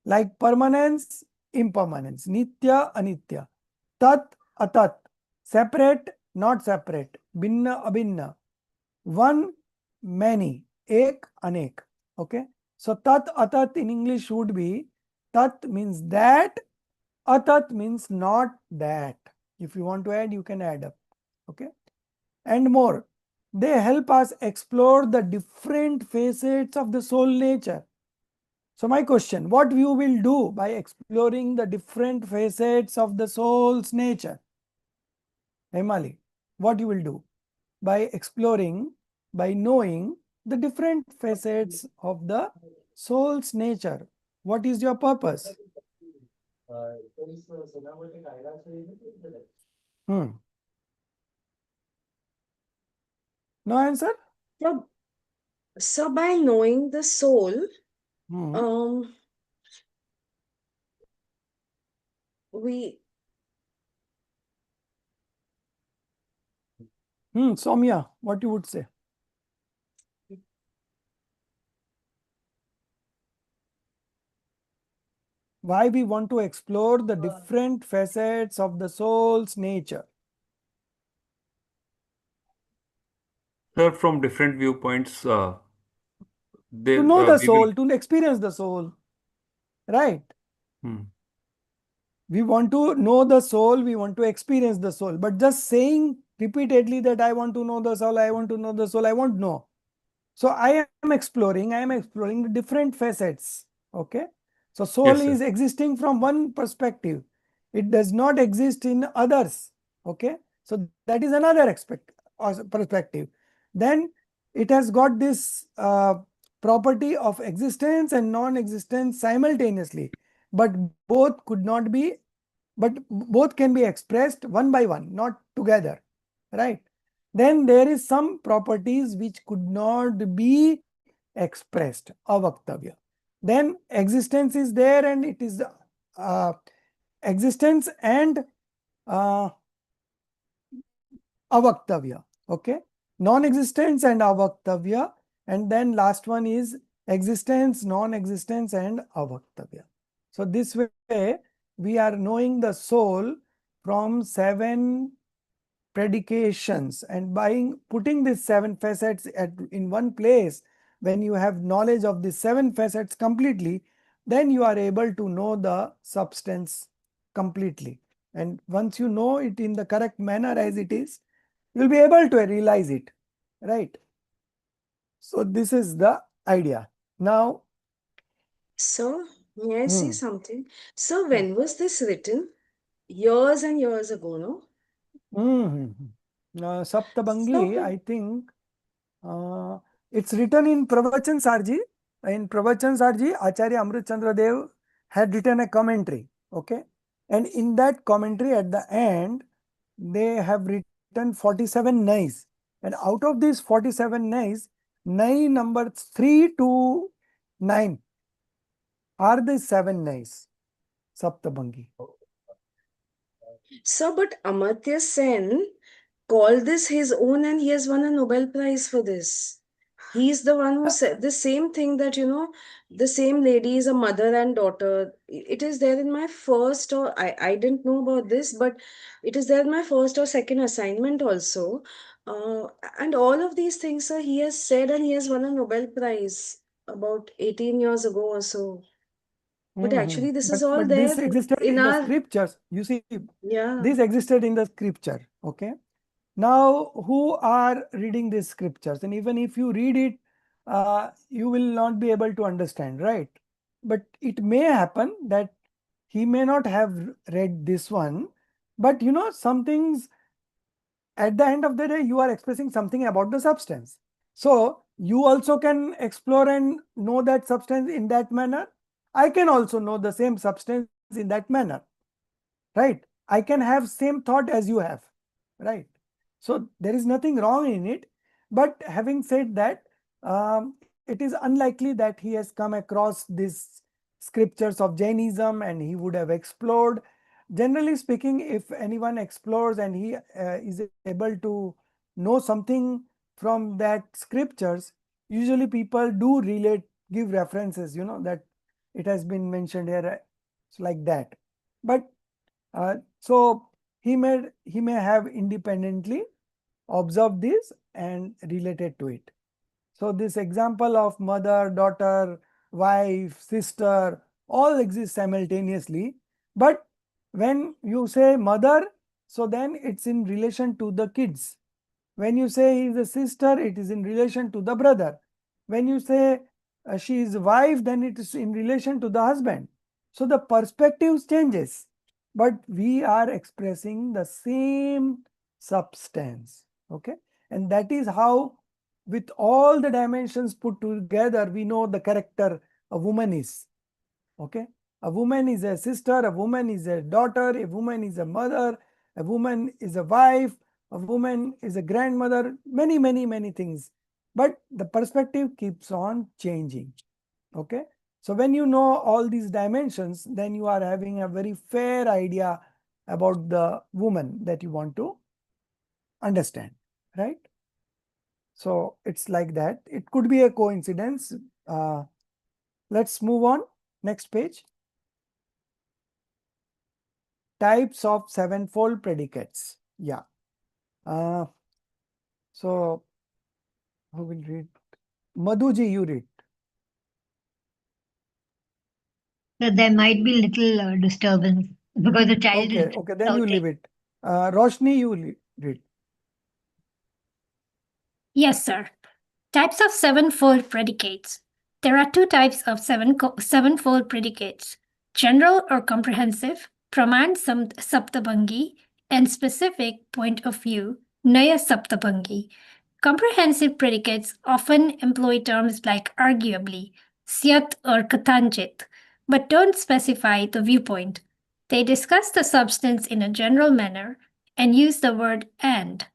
Like permanence, impermanence, nitya, anitya, tat, atat, separate, not separate, binna, abhinna, one, many, ek, anek. Okay. So tat, atat in English would be, tat means that, atat means not that. If you want to add, you can add up. Okay. And more. They help us explore the different facets of the soul nature. So my question, what you will do by exploring the different facets of the soul's nature? Hemali, what you will do by exploring, by knowing the different facets of the soul's nature? What is your purpose? Hmm. No answer? So, so by knowing the soul, Hmm. we Soumya, what you would say? Why we want to explore the different facets of the soul's nature? Sir, from different viewpoints, To know the we will. soul, to experience the soul, right? Hmm. We want to know the soul, we want to experience the soul, but just saying repeatedly that I want to know the soul, I want to know the soul, I won't know. So I am exploring the different facets. Okay. So soul Yes, sir. is existing from one perspective. It does not exist in others. Okay. So that is another aspect or perspective. Then it has got this property of existence and non-existence simultaneously, but both could not be, but both can be expressed one by one, not together, right? Then there is some properties which could not be expressed, avaktavya. Then existence is there and it is uh, existence and uh, avaktavya. Okay. Non-existence and avaktavya. And then last one is existence, non-existence and avaktavya. So this way we are knowing the soul from 7 predications, and by putting these 7 facets in one place, when you have knowledge of the 7 facets completely, then you are able to know the substance completely. And once you know it in the correct manner as it is, you will be able to realize it, right? So this is the idea. Now, So, may I say hmm, something? So, when was this written? Years and years ago, no? Saptabhangi, So, I think it's written in Pravachan Sarji. In Pravachan Sarji, Acharya Amrit Chandra Dev had written a commentary. Okay. And in that commentary at the end, they have written 47 nays. And out of these 47 nays, nay numbers 3 to 9 are the 7 nays. Saptabhangi. so, but Amartya Sen called this his own and he has won a Nobel Prize for this. He's the one who said the same thing that, the same lady is a mother and daughter. It is there in my first, or I didn't know about this, but it is there in my first or second assignment also. Uh, and all of these things, sir, he has said and he has won a Nobel Prize about 18 years ago or so. But actually, this is But all this there existed in in the our, scriptures. You see, yeah. this existed in the scripture. Okay. Now, who are reading these scriptures? And even if you read it, you will not be able to understand, right? But it may happen that he may not have read this one, but some things at the end of the day, you are expressing something about the substance. So you also can explore and know that substance in that manner. I can also know the same substance in that manner, right? I can have same thought as you have, right? So there is nothing wrong in it. But having said that, it is unlikely that he has come across these scriptures of Jainism and he would have explored. Generally speaking, if anyone explores and he is able to know something from that scriptures, usually people do relate, give references, that it has been mentioned here, it's like that. But so he may have independently observed this and related to it. So this example of mother, daughter, wife, sister, all exist simultaneously. But when you say mother, so then it's in relation to the kids. When you say he is a sister, it is in relation to the brother. When you say she is a wife, then it is in relation to the husband. So the perspective changes, but we are expressing the same substance. Okay, and that is how, with all the dimensions put together, we know the character a woman is. Okay, a woman is a sister, a woman is a daughter, a woman is a mother, a woman is a wife, a woman is a grandmother, many things. But the perspective keeps on changing. Okay, so when you know all these dimensions, then you are having a very fair idea about the woman that you want to understand, right? So it's like that. It could be a coincidence. Let's move on. Next page. Types of sevenfold predicates. Yeah. So who will read? Madhuji, you read. So there might be little disturbance because the child is Okay, then you shouting. leave it. Roshni, you read. Yes, sir. Types of sevenfold predicates. There are two types of sevenfold predicates: general or comprehensive, praman saptabhangi, and specific point of view, naya saptabhangi. Comprehensive predicates often employ terms like arguably, syat or kathanchit, but don't specify the viewpoint. They discuss the substance in a general manner and use the word and.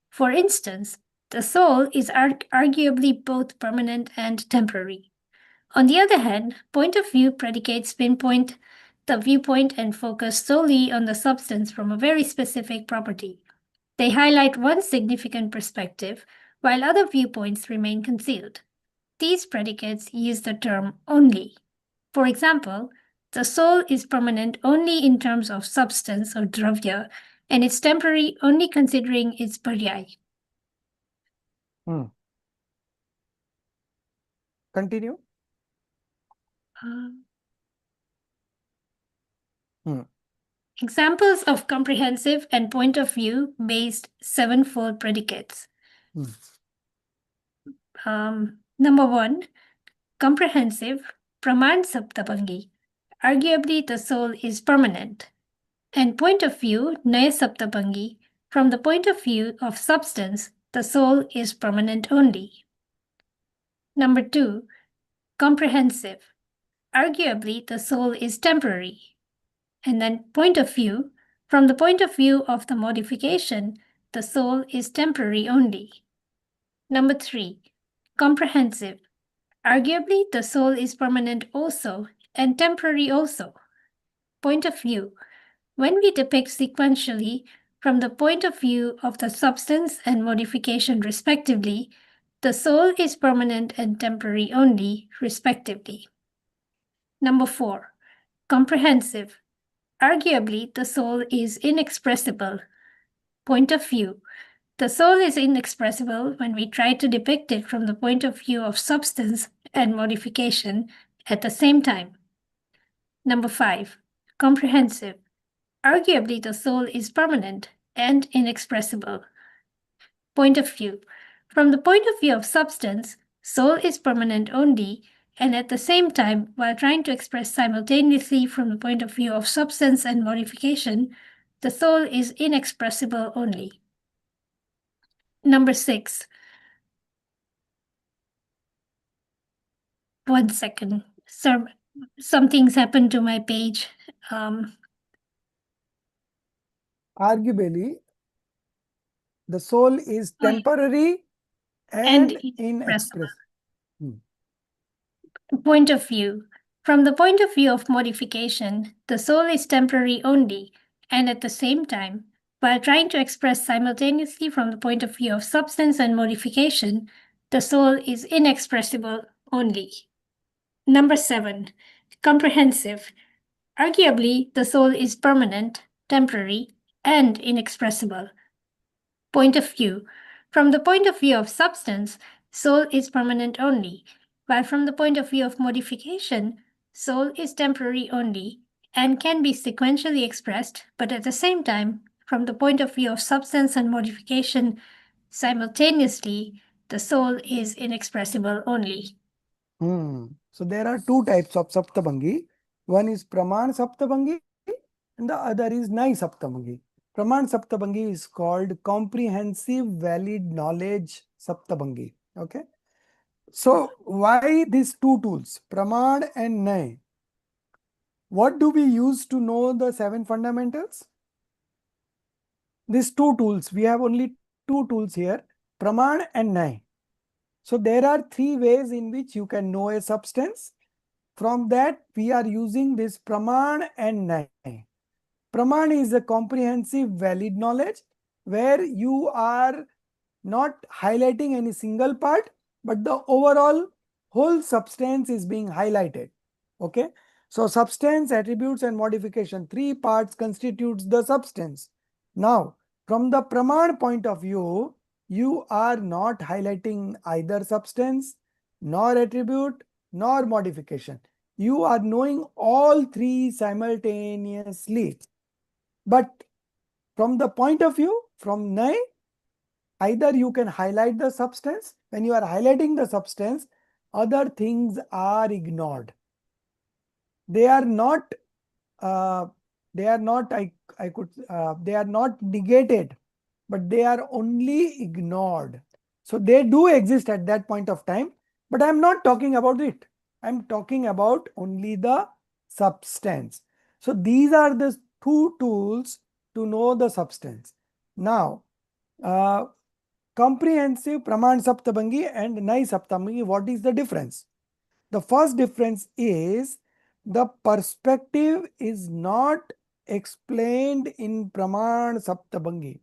For instance, the soul is arguably both permanent and temporary. On the other hand, point of view predicates pinpoint the viewpoint and focus solely on the substance from a very specific property. They highlight one significant perspective, while other viewpoints remain concealed. These predicates use the term only. For example, the soul is permanent only in terms of substance or dravya, and it's temporary only considering its paryay. Continue. Examples of comprehensive and point of view based sevenfold predicates. Number one, comprehensive, praman saptabhangi. Arguably, the soul is permanent. And point of view, naya saptabhangi. From the point of view of substance, the soul is permanent only. Number two, comprehensive. Arguably, the soul is temporary. And then point of view, from the point of view of the modification, the soul is temporary only. Number three, comprehensive. Arguably, the soul is permanent also and temporary also. Point of view. When we depict sequentially from the point of view of the substance and modification respectively, the soul is permanent and temporary only, respectively. Number four, comprehensive. Arguably, the soul is inexpressible. Point of view. The soul is inexpressible when we try to depict it from the point of view of substance and modification at the same time. Number 5. Comprehensive. Arguably, the soul is permanent and inexpressible. Point of view. From the point of view of substance, soul is permanent only, and at the same time, while trying to express simultaneously from the point of view of substance and modification, the soul is inexpressible only. Number 6. 1 second. Something's happened to my page. Arguably, the soul is temporary and inexpressible. Point of view. From the point of view of modification, the soul is temporary only, and at the same time, while trying to express simultaneously from the point of view of substance and modification, the soul is inexpressible only. Number 7. Comprehensive. Arguably, the soul is permanent, temporary, and inexpressible. Point of view. From the point of view of substance, soul is permanent only, while from the point of view of modification, soul is temporary only and can be sequentially expressed, but at the same time, from the point of view of substance and modification, simultaneously, the soul is inexpressible only. So there are two types of Saptabhangi. One is Praman Saptabhangi and the other is Nai Saptabhangi. Praman Saptabhangi is called Comprehensive Valid Knowledge Saptabhangi. Okay. So why these two tools, Praman and Nai? What do we use to know the 7 fundamentals? These two tools, we have only two tools here, Praman and Nai. So there are 3 ways in which you can know a substance. From that, we are using this Praman and Nai. Praman is a comprehensive valid knowledge where you are not highlighting any single part, but the overall whole substance is being highlighted. Okay. So substance, attributes and modification, 3 parts constitutes the substance. Now, from the Praman point of view, you are not highlighting either substance, nor attribute, nor modification. You are knowing all 3 simultaneously. But from the point of view, from Nai, either you can highlight the substance. When you are highlighting the substance, other things are ignored. They are not they are not negated, but they are only ignored. So they do exist at that point of time, but I am not talking about it. I am talking about only the substance. So these are the 2 tools to know the substance. Now, comprehensive Praman Saptabhangi and Nai Saptabhangi, what is the difference? The first difference is the perspective is not explained in Praman Saptabhangi.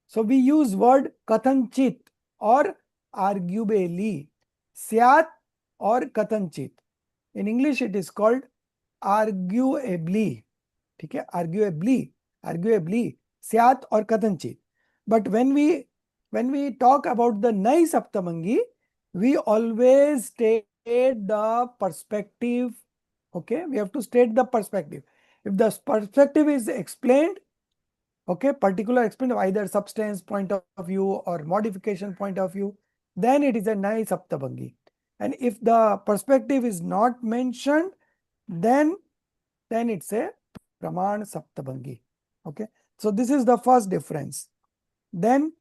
So we use word Kathanchit or arguably, Syat or Kathanchit. In English it is called arguably. Okay? Arguably, Syat or Kathanchit. But when we talk about the Nai Saptabhangi, we always state the perspective. Okay, we have to state the perspective. If the perspective is explained, okay, particular explained of either substance point of view or modification point of view, then it is a Nai Saptabhangi. And if the perspective is not mentioned, then it's a Praman Saptabhangi. Okay, so this is the first difference. Then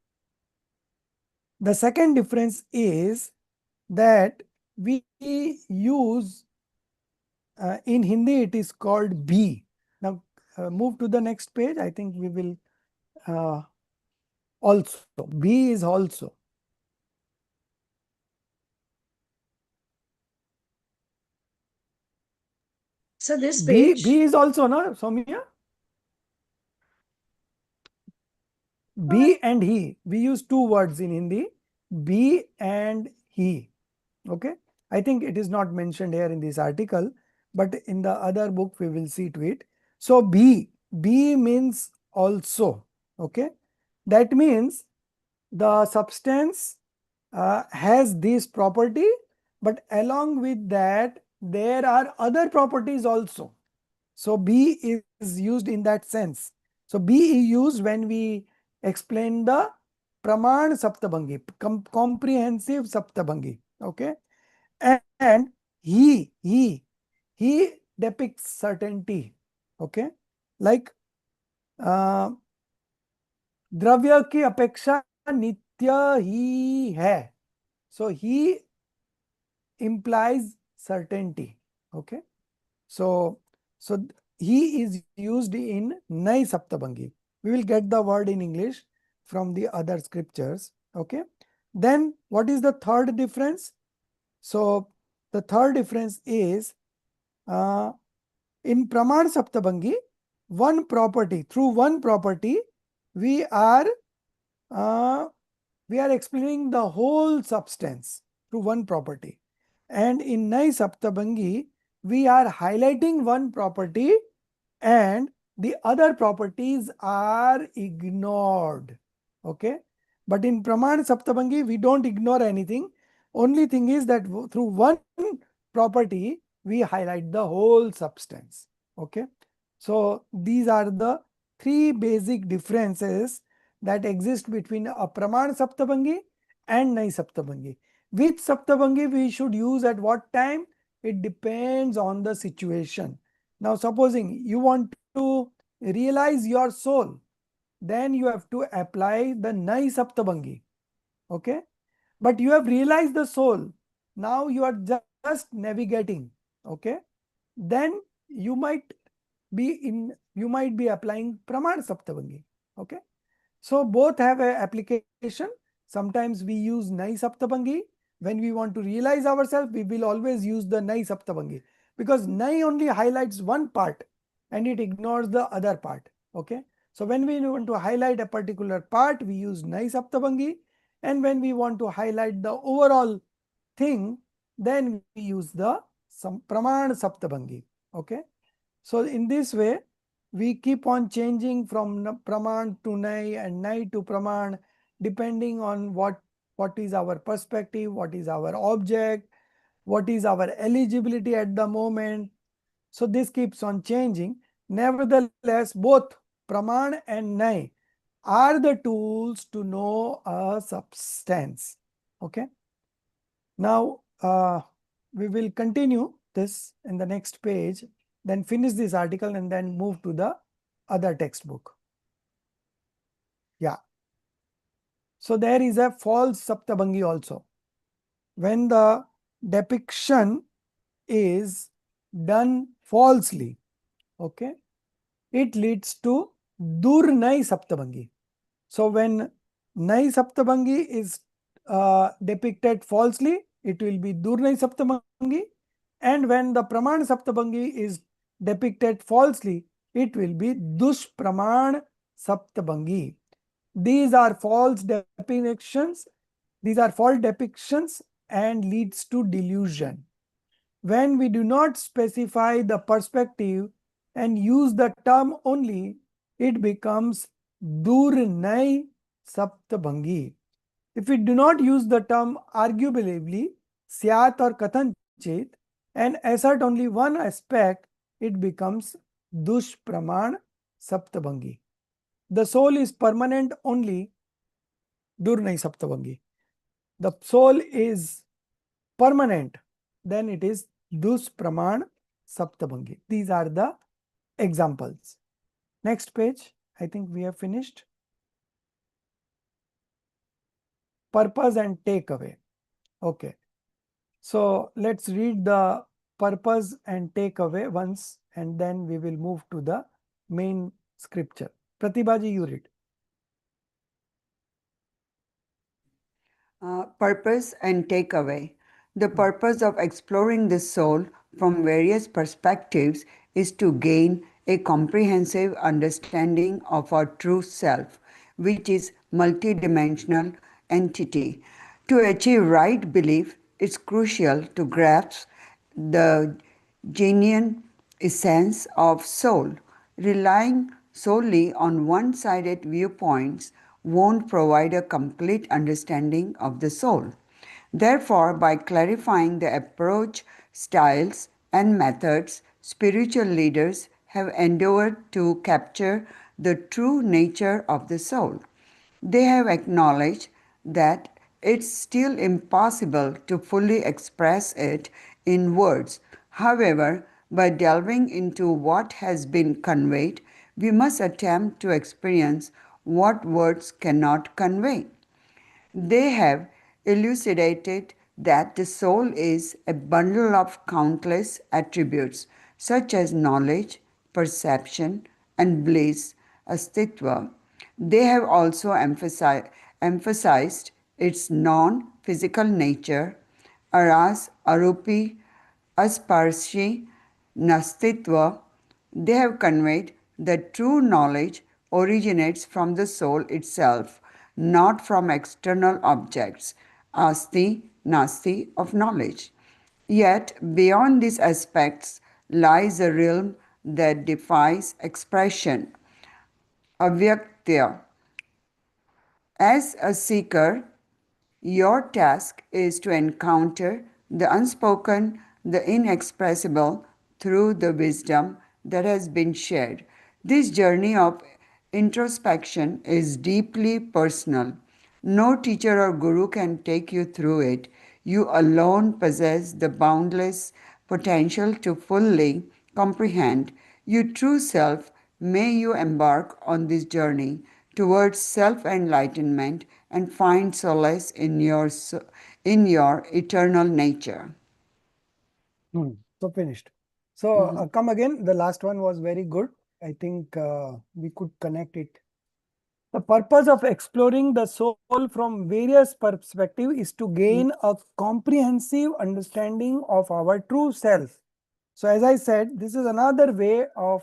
the second difference is that we use in Hindi it is called B. Now move to the next page. I think we will also. B is also. So this page. B is also, no, Soumya? B and he. We use 2 words in Hindi. B and he. Okay. I think it is not mentioned here in this article, but in the other book we will see to it. So B means also. Okay. That means the substance has this property, but along with that, there are other properties also. So B is used in that sense. So B is used when we explain the Praman Saptabhangi, comprehensive Saptabhangi. Okay. And he depicts certainty. Okay. Like द्रव्य की अपेक्षा नित्य ही है. So he implies certainty. Okay. So he is used in Nai Saptabhangi. We will get the word in English from the other scriptures. Okay. Then what is the third difference? So the third difference is in Praman Saptabhangi, through one property, we are explaining the whole substance through one property. And in Nai Saptabhangi, we are highlighting one property and the other properties are ignored. Okay. But in Praman Saptabhangi, we don't ignore anything. Only thing is that through one property, we highlight the whole substance. Okay. So these are the three basic differences that exist between a Praman Saptabhangi and Nai Saptabhangi. Which Saptabhangi we should use at what time? It depends on the situation. Now, supposing you want to realize your soul, then you have to apply the Nai Saptabhangi. Okay. But you have realized the soul. Now you are just navigating. Okay. Then you might be applying Praman Saptabhangi. Okay. So both have a application. Sometimes we use Nai Saptabhangi. When we want to realize ourselves, we will always use the Nai Saptabhangi, because Nai only highlights one part and it ignores the other part. Okay. So when we want to highlight a particular part, we use Nai Saptabhangi. And when we want to highlight the overall thing, then we use the Praman Saptabhangi. Okay. So in this way, we keep on changing from Praman to Nai and Nai to Praman, depending on what is our perspective, what is our object, what is our eligibility at the moment. So this keeps on changing. Nevertheless, both Praman and Nai are the tools to know a substance. Okay. Now, we will continue this in the next page, then finish this article and then move to the other textbook. Yeah. So there is a false Saptabhangi also. When the depiction is done falsely, okay, it leads to Durnai Saptabhangi. So when Nai Saptabhangi is depicted falsely, it will be Durnai Saptabhangi. And when the Praman Saptabhangi is depicted falsely, it will be Dushpraman Saptabhangi. These are false depictions. These are false depictions and leads to delusion. When we do not specify the perspective and use the term only, it becomes Durnai Saptabhangi. If we do not use the term arguably, Syat or Kathanchit, and assert only one aspect, it becomes Dushpraman Saptabhangi. The soul is permanent only, Durnai Saptabhangi. The soul is permanent, then it is Dushpraman Saptabhangi. These are the examples. Next page, I think we have finished. Purpose and takeaway. Okay. So let's read the purpose and takeaway once, and then we will move to the main scripture. Pratibhaji, you read. Purpose and takeaway. The purpose of exploring the soul from various perspectives is to gain a comprehensive understanding of our true self, which is multidimensional entity. To achieve right belief, it's crucial to grasp the genuine essence of soul. Relying solely on one-sided viewpoints won't provide a complete understanding of the soul. Therefore, by clarifying the approach, styles, and methods, spiritual leaders have endeavored to capture the true nature of the soul. They have acknowledged that it's still impossible to fully express it in words. However, by delving into what has been conveyed, we must attempt to experience what words cannot convey. They have elucidated that the soul is a bundle of countless attributes such as knowledge, perception, and bliss, astitva. They have also emphasized its non physical nature, aras, arupi, asparshi, nastitva. They have conveyed that true knowledge originates from the soul itself, not from external objects, asti, nasti of knowledge. Yet, beyond these aspects lies a realm that defies expression, avyaktya. As a seeker, your task is to encounter the unspoken, the inexpressible through the wisdom that has been shared. This journey of introspection is deeply personal. No teacher or guru can take you through it. You alone possess the boundless potential to fully comprehend your true self. May you embark on this journey towards self enlightenment and find solace in your eternal nature. So finished. So come again. The last one was very good. I think we could connect it. The purpose of exploring the soul from various perspectives is to gain a comprehensive understanding of our true self. So as I said, this is another way of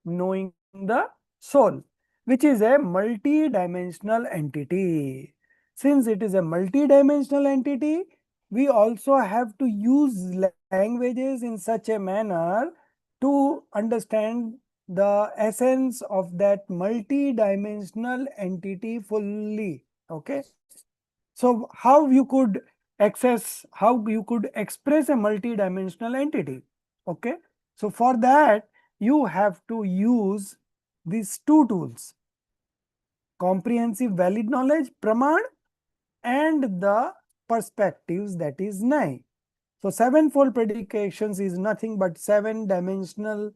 knowing the soul, which is a multi-dimensional entity. Since it is a multi-dimensional entity, we also have to use languages in such a manner to understand the essence of that multi-dimensional entity fully. Okay. So how you could how you could express a multi-dimensional entity. Okay. So for that, you have to use these two tools: comprehensive valid knowledge, praman, and the perspectives, that is nine. So sevenfold predications is nothing but seven dimensions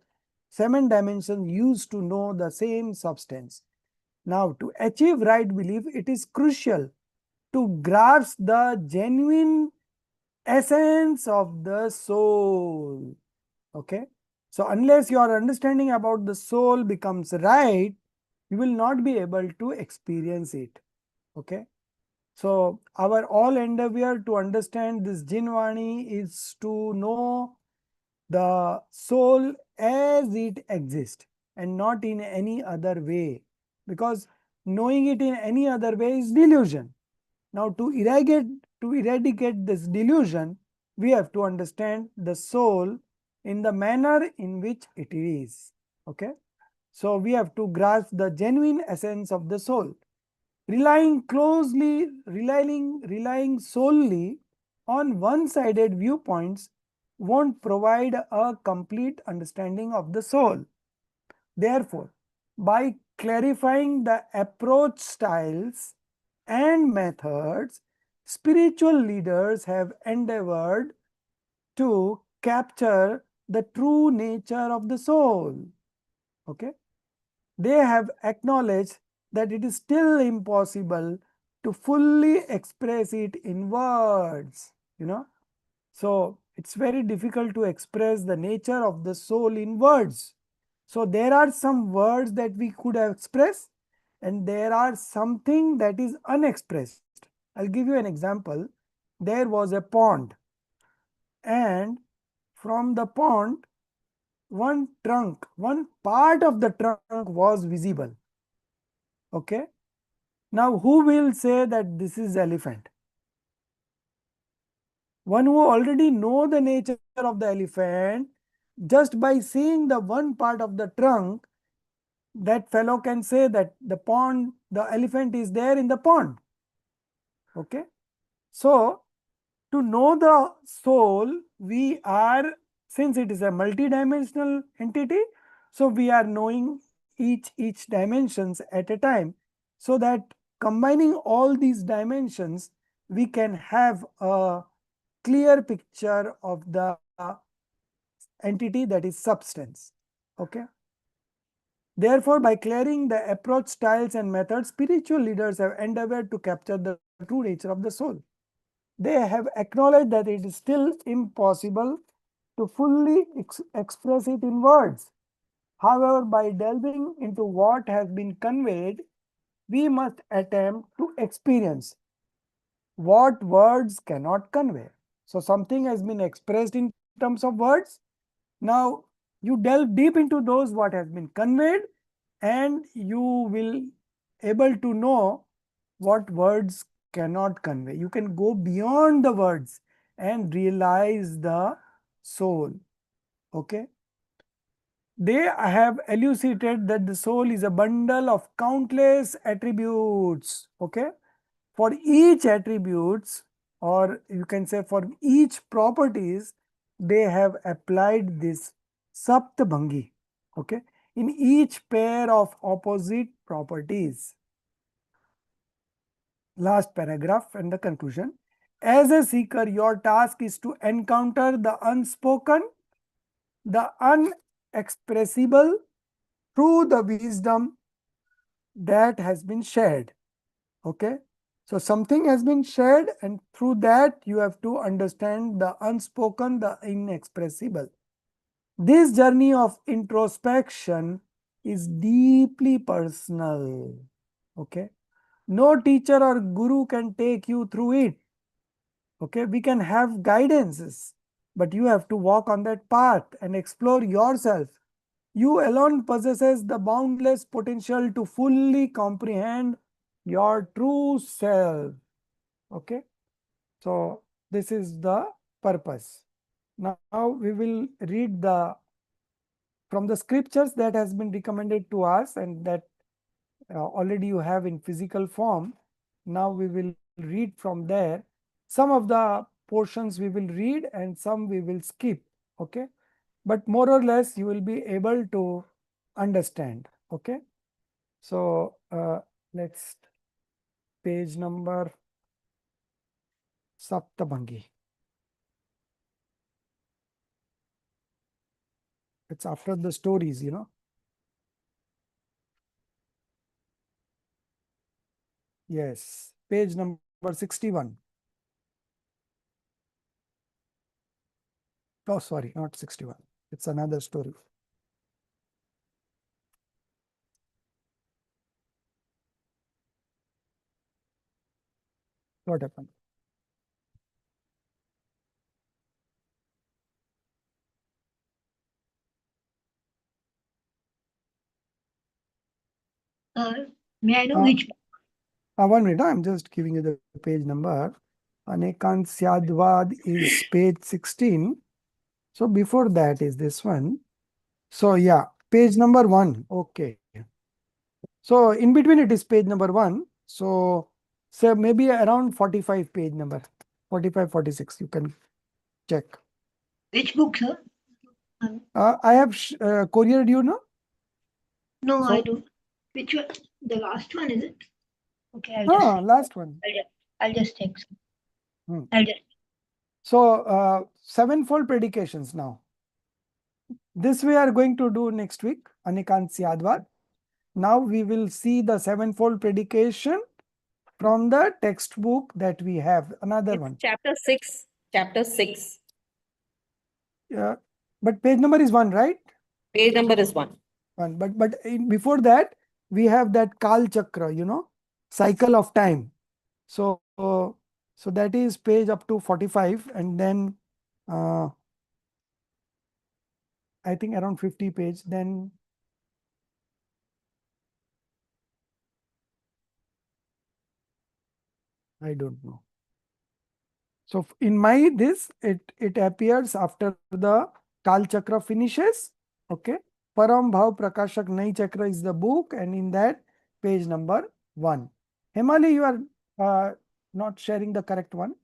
used to know the same substance. Now, to achieve right belief, it is crucial to grasp the genuine essence of the soul. Okay. So unless your understanding about the soul becomes right, you will not be able to experience it. Okay. So our all endeavor to understand this Jinvani is to know the soul as it exists and not in any other way, because knowing it in any other way is delusion. Now to eradicate this delusion, we have to understand the soul in the manner in which it is. Okay. So we have to grasp the genuine essence of the soul. Relying solely on one-sided viewpoints won't provide a complete understanding of the soul. Therefore, by clarifying the approach styles and methods, spiritual leaders have endeavored to capture the true nature of the soul. Okay. They have acknowledged that it is still impossible to fully express it in words. So it's very difficult to express the nature of the soul in words. So there are some words that we could have expressed, and there are something that is unexpressed. I'll give you an example. There was a pond, and from the pond, one part of the trunk was visible. Okay. Now, who will say that this is elephant? One who already know the nature of the elephant, just by seeing the one part of the trunk, that fellow can say that the elephant is there in the pond. Okay. So, to know the soul, since it is a multidimensional entity, So we are knowing each dimensions at a time, so that combining all these dimensions, we can have a clear picture of the entity that is substance. Okay. Therefore, by clearing the approach, styles, and methods, spiritual leaders have endeavored to capture the true nature of the soul. They have acknowledged that it is still impossible to fully express it in words. However, by delving into what has been conveyed, we must attempt to experience what words cannot convey. So something has been expressed in terms of words. Now you delve deep into those what has been conveyed, and you will able to know what words cannot convey. You can go beyond the words and realize the soul. Okay. They have elucidated that the soul is a bundle of countless attributes. Okay. For each attributes, or you can say for each properties, they have applied this saptabhangi. Okay. In each pair of opposite properties. Last paragraph and the conclusion. As a seeker, your task is to encounter the unspoken, the unexpressible through the wisdom that has been shared. Okay. So something has been shared, and through that you have to understand the unspoken, the inexpressible. This journey of introspection is deeply personal. Okay. No teacher or guru can take you through it. Okay. We can have guidances, but you have to walk on that path and explore yourself. You alone possesses the boundless potential to fully comprehend your true self. Okay. So this is the purpose. Now we will read the from the scriptures that has been recommended to us, and that already you have in physical form. Now we will read from there. Some of the portions we will read and some we will skip. Okay. But more or less you will be able to understand. Okay. So let's page number Saptabhangi. It's after the stories, you know. Yes, page number 61. Oh, sorry, not 61. It's another story. What happened? May I know Uh, which? 1 minute, I'm just giving you the page number. Anekant Syadvad is page 16. So before that is this one. So yeah, page number 1. Okay. So in between it is page number 1. So say maybe around 45 page number, 45, 46. You can check. Which book, sir? I have couriered you, no? No, So, I don't. Which one? The last one, is it? Okay, I'll just check. last one. I'll just check. Sir. Hmm. I'll just. So sevenfold predications now. This we are going to do next week, Anikant Syadwad. Now we will see the sevenfold predication from the textbook that we have. Another It's one. chapter 6. Chapter 6. But page number is 1, right? Page number is 1. 1. But before that, we have that Kal Chakra, you know, cycle of time. So so that is page up to 45, and then I think around 50 page. Then I don't know. So in my this it appears after the Kal Chakra finishes. Okay. Param Bhav Prakashak Nai Chakra is the book, and in that page number 1. Hemali, you are not sharing the correct one.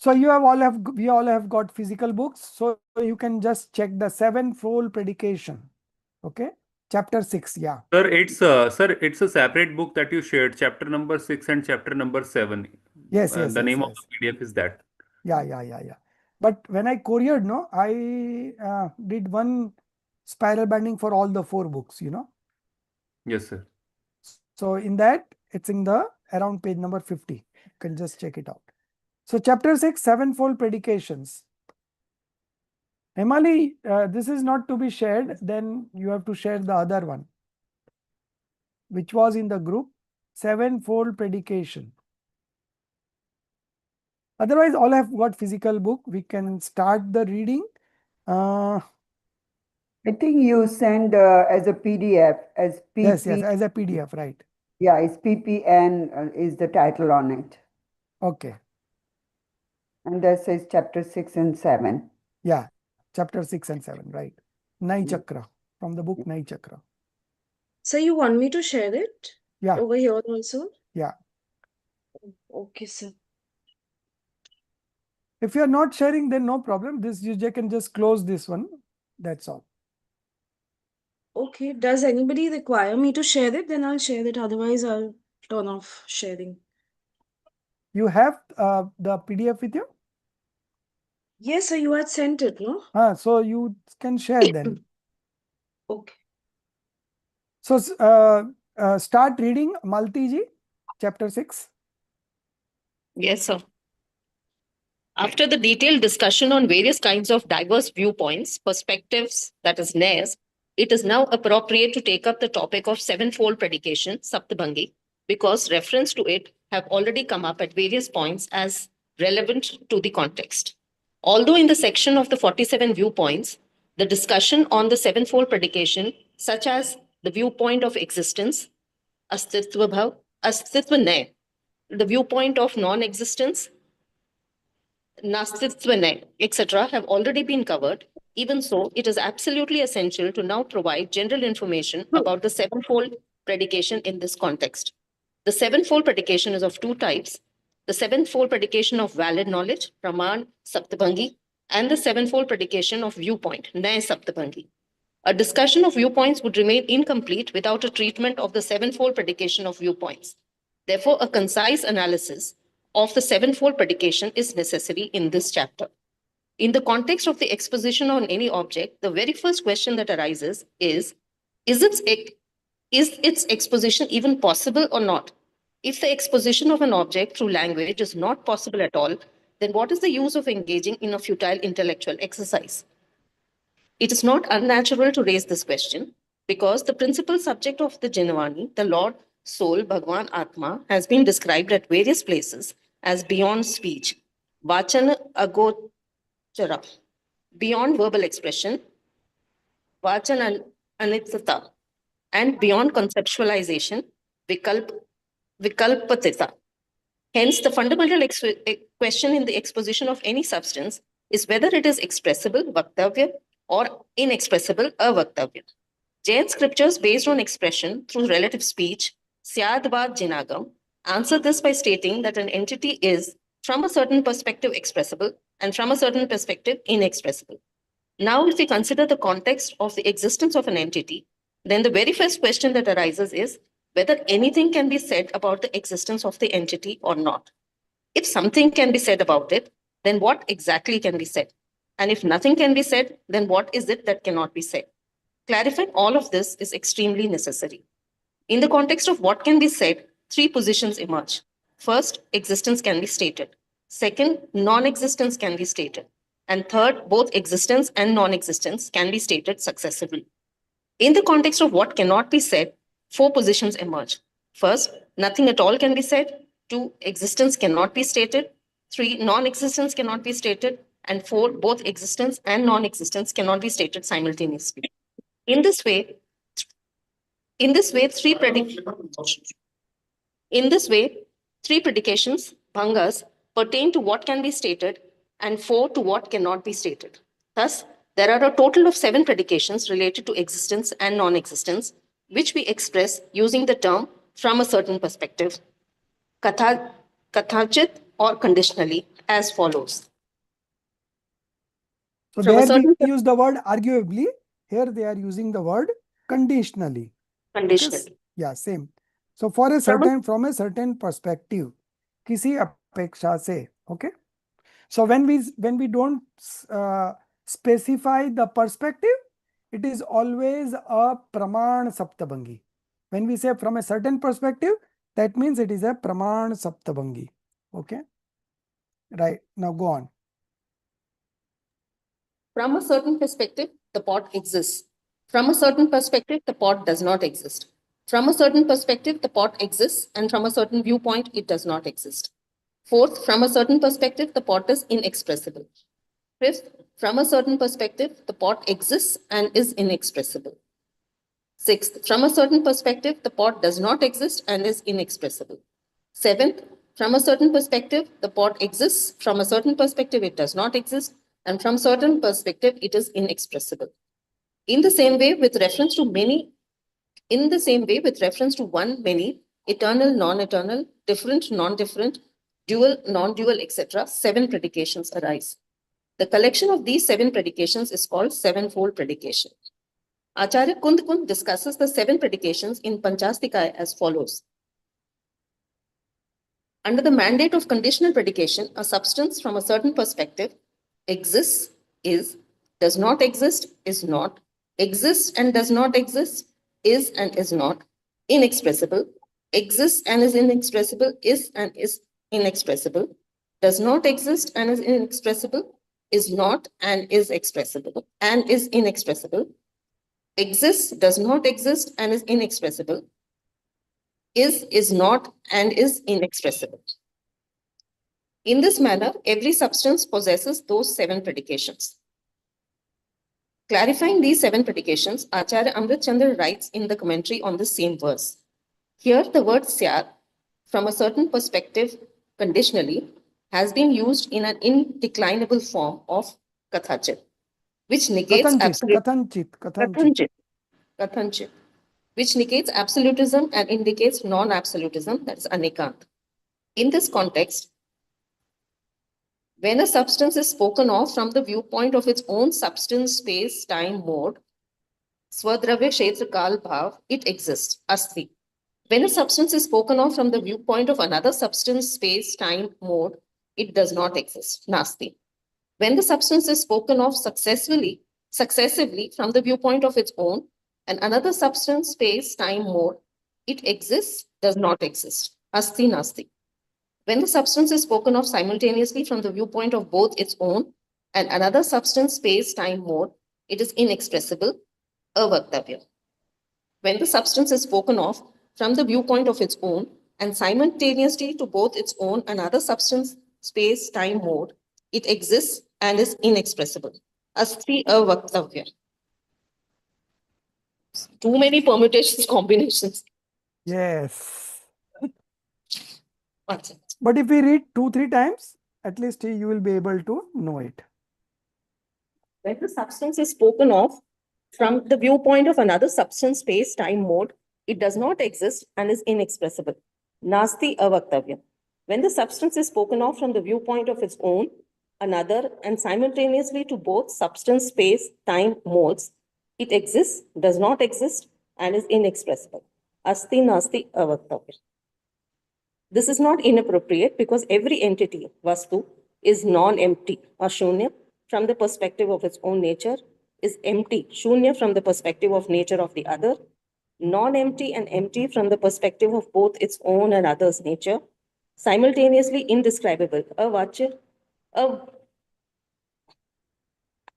So we all have got physical books. So you can just check the sevenfold predication. Okay. Chapter 6. Yeah. Sir, it's a separate book that you shared, chapter number 6 and chapter number 7. Yes. The name of Yes. the PDF is that. Yeah. But when I couriered, no, I did one spiral binding for all the 4 books, Yes, sir. So in that, it's in the around page number 50. You can just check it out. So chapter 6, sevenfold predications. Emily, this is not to be shared. Then you have to share the other one, which was in the group, sevenfold predication. Otherwise, all have got physical book. We can start the reading. I think you send as a PDF, as PP. Yes, as a PDF, right? Yeah, it's PPN is the title on it. Okay. And that says chapter 6 and 7. Yeah, chapter 6 and 7, right? Nai Chakra, from the book Nai Chakra. So you want me to share it? Yeah. Over here also? Yeah. Okay, sir. If you're not sharing, then no problem. You can just close this one. That's all. Okay, does anybody require me to share it? Then I'll share it. Otherwise, I'll turn off sharing. You have the PDF with you? Yes, sir, you had sent it, no? So you can share then. Okay. So start reading Maltiji, chapter 6. Yes, sir. After the detailed discussion on various kinds of diverse viewpoints, perspectives, that is NAES, it is now appropriate to take up the topic of sevenfold predication, Saptabhangi, because reference to it have already come up at various points as relevant to the context. Although in the section of the 47 viewpoints, the discussion on the sevenfold predication, such as the viewpoint of existence, Astitva Bhav, Astitva Nay, the viewpoint of non-existence, Nastitva, etc., have already been covered. Even so, it is absolutely essential to now provide general information about the sevenfold predication in this context. The sevenfold predication is of 2 types: the sevenfold predication of valid knowledge, Praman Saptabhangi, and the sevenfold predication of viewpoint, Naya Saptabhangi. A discussion of viewpoints would remain incomplete without a treatment of the sevenfold predication of viewpoints. Therefore, a concise analysis of the sevenfold predication is necessary in this chapter. In the context of the exposition on any object, the very first question that arises is its exposition even possible or not? If the exposition of an object through language is not possible at all, then what is the use of engaging in a futile intellectual exercise? It is not unnatural to raise this question because the principal subject of the Janavani, the Lord, Soul, Bhagwan, Atma, has been described at various places as beyond speech, Vachana Agochara, beyond verbal expression, Vachana Anitata, and beyond conceptualization, Vikalpatita. Hence, the fundamental question in the exposition of any substance is whether it is expressible, vaktavya, or inexpressible, avaktavya. Jain scriptures based on expression through relative speech, Syadvad Jinagam, answer this by stating that an entity is, from a certain perspective, expressible and from a certain perspective, inexpressible. Now, if we consider the context of the existence of an entity, then the very first question that arises is whether anything can be said about the existence of the entity or not. If something can be said about it, then what exactly can be said? And if nothing can be said, then what is it that cannot be said? Clarifying all of this is extremely necessary. In the context of what can be said, 3 positions emerge. First, existence can be stated. Second, non-existence can be stated. And third, both existence and non-existence can be stated successively. In the context of what cannot be said, 4 positions emerge. First, nothing at all can be said. 2, existence cannot be stated. 3, non-existence cannot be stated. And 4, both existence and non-existence cannot be stated simultaneously. In this way, three predications, bhangas, pertain to what can be stated and 4 to what cannot be stated. Thus, there are a total of 7 predications related to existence and non-existence, which we express using the term from a certain perspective, kathachit or conditionally, as follows. So From a there certain we use the word arguably. Here they are using the word conditionally. conditionally. Yeah, same. So for a from a certain perspective, किसी अपेक्षा से, okay. So when we don't specify the perspective, it is always a praman saptabhangi. When we say from a certain perspective, that means it is a praman saptabhangi. Okay. Right. Now go on. From a certain perspective, the pot exists. From a certain perspective, the pot does not exist. From a certain perspective, the pot exists, and from a certain viewpoint, it does not exist. Fourth, from a certain perspective, the pot is inexpressible. Fifth, from a certain perspective, the pot exists and is inexpressible. Sixth, from a certain perspective, the pot does not exist and is inexpressible. Seventh, from a certain perspective, the pot exists. From a certain perspective, it does not exist. And from certain perspective, it is inexpressible. In the same way, with reference to one, many, eternal, non-eternal, different, non-different, dual, non-dual, etc., 7 predications arise. The collection of these 7 predications is called sevenfold predication. Acharya Kund discusses the 7 predications in Panchastikaya as follows. Under the mandate of conditional predication, a substance from a certain perspective exists, is, does not exist, is not, exists and does not exist, is and is not, inexpressible, exists and is inexpressible, is and is inexpressible, does not exist and is inexpressible, is not and is expressible, and is inexpressible, exists, does not exist and is inexpressible, is not and is inexpressible. In this manner, every substance possesses those 7 predications. Clarifying these 7 predications, Acharya Amrit Chandra writes in the commentary on the same verse. Here, the word syat, from a certain perspective conditionally, has been used in an indeclinable form of kathachit, which negates kathanchit, which negates absolutism and indicates non-absolutism, that is anekant. In this context, when a substance is spoken of from the viewpoint of its own substance, space, time, mode, Swadravya Kshetra Kal Bhav, it exists, Asti. When a substance is spoken of from the viewpoint of another substance, space, time, mode, it does not exist, Nasti. When the substance is spoken of successively from the viewpoint of its own and another substance, space, time, mode, it exists, does not exist, Asti, Nasti. When the substance is spoken of simultaneously from the viewpoint of both its own and another substance, space, time, mode, it is inexpressible, avaktavya. When the substance is spoken of from the viewpoint of its own and simultaneously to both its own and other substance, space, time, mode, it exists and is inexpressible. Asti avaktavya. Too many permutations, combinations. Yes. One second. But if we read 2-3 times, at least you will be able to know it. When the substance is spoken of from the viewpoint of another substance, space, time, mode, it does not exist and is inexpressible. Nasti avaktavya. When the substance is spoken of from the viewpoint of its own, another, and simultaneously to both substance, space, time, modes, it exists, does not exist, and is inexpressible. Asti nasti avaktavya. This is not inappropriate because every entity, vastu, is non-empty or shunya from the perspective of its own nature, is empty, shunya from the perspective of nature of the other, non-empty and empty from the perspective of both its own and others' nature, simultaneously indescribable, avachya,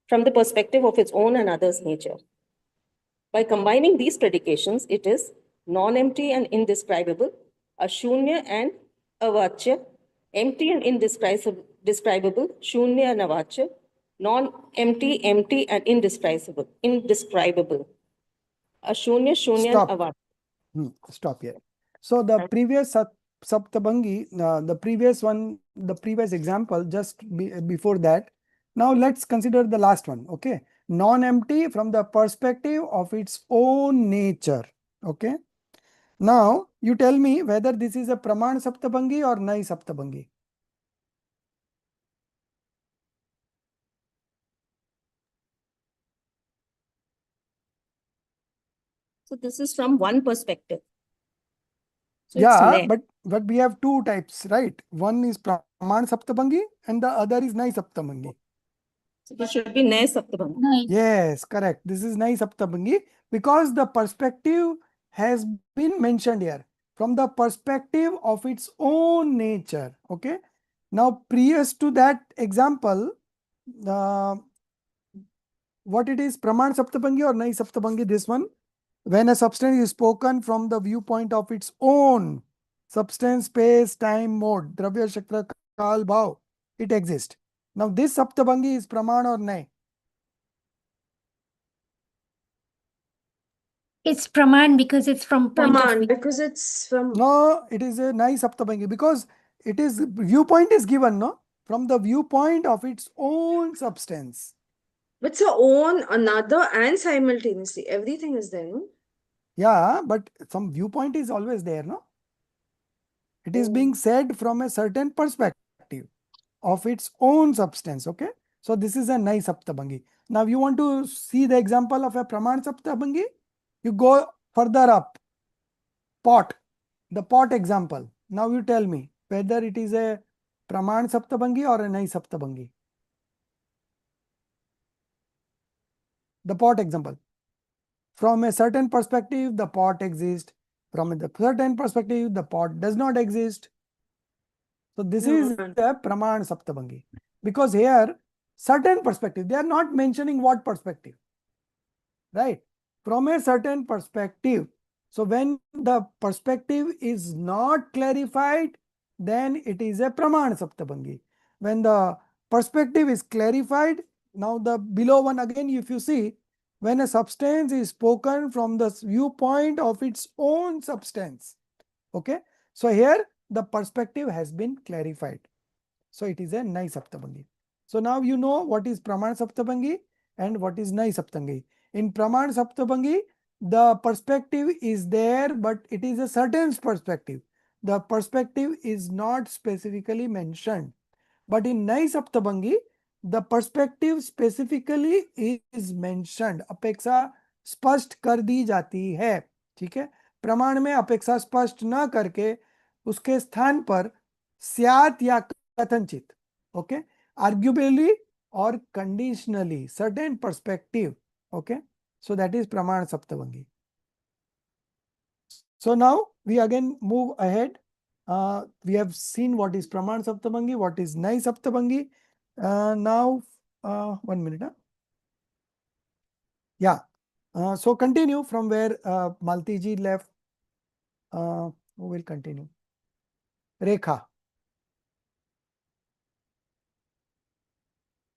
from the perspective of its own and others' nature. By combining these predications, it is non-empty and indescribable, ashunya and avachya, empty and indescribable, shunya and avachya, non-empty, empty and indescribable, ashunya, shunya and avachya. Stop here. So the previous Saptabangi, the previous example just before that. Now let's consider the last one. Okay, non-empty from the perspective of its own nature. Okay. Now you tell me whether this is a Praman Saptabangi or Nai Saptabangi. So this is from one perspective. So it's Yeah, ne. but we have two types, right? One is Praman Saptabhangi and the other is Nai Saptabhangi. So this should be ne saptabhangi. Nice. Yes, correct. This is Nai Saptabhangi because the perspective has been mentioned here from the perspective of its own nature. Okay. Now, previous to that example, what it is, Praman Saptabhangi or Nai Saptabhangi, this one, when a substance is spoken from the viewpoint of its own substance, space, time, mode, Dravya, Shakra, Kal, Bhav, it exists. Now, this Saptabhangi is Praman or Nai? It's Praman because it's from point of Praman, view. because it's from. No, it is a Nai Saptabhangi because it is viewpoint is given, no? From the viewpoint of its own substance. It's a own, another, and simultaneously. Everything is there, no? Yeah, but some viewpoint is always there, no? It is being said from a certain perspective of its own substance. Okay. So this is a Nai Saptabhangi. Now you want to see the example of a Praman Saptabhangi? You go further up. Pot. The pot example. Now you tell me whether it is a Praman Saptabhangi or a Nai Saptabhangi. The pot example. From a certain perspective, the pot exists. From a certain perspective, the pot does not exist. So this is a Praman Saptabhangi. Because here, certain perspective, they are not mentioning what perspective, right? From a certain perspective. So when the perspective is not clarified, then it is a Praman Saptabhangi. When the perspective is clarified, now the below one again, if you see, when a substance is spoken from the viewpoint of its own substance, okay? So here the perspective has been clarified. So it is a Nai Saptabhangi. So now you know what is Praman Saptabhangi and what is Nai Saptabhangi. In Praman Saptabhangi, the perspective is there, but it is a certain perspective. The perspective is not specifically mentioned. But in Nai Saptabhangi, the perspective specifically is mentioned. अपेक्षा स्पष्ट कर दी जाती है. ठीक है. प्रमाण में अपेक्षा स्पष्ट न करके उसके स्थान पर स्यात या कथनचित, okay, arguably or conditionally, certain perspective, okay. So that is Praman Saptabhangi. So now we again move ahead. We have seen what is Praman Saptabhangi, what is Nai Saptabhangi. Now, 1 minute. Yeah. So continue from where Malti ji left. Who will continue? Rekha.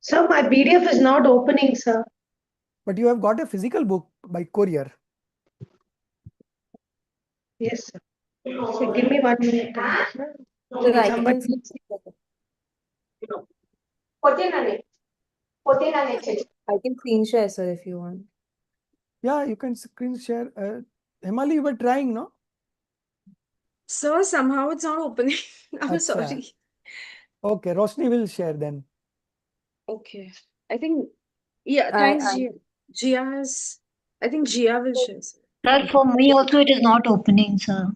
Sir, my PDF is not opening, sir. But you have got a physical book by courier. Yes, sir. So give me 1 minute. So I Somebody. can I can screen share, sir, if you want. Yeah, you can screen share. Himali, you were trying, no? Sir, somehow it's not opening. I'm Acha. sorry. Okay, Roshni will share then. Okay. I think, yeah, I- thanks, I- Gia. Gia has, I think Gia will share. Sir, for me also it is not opening, sir.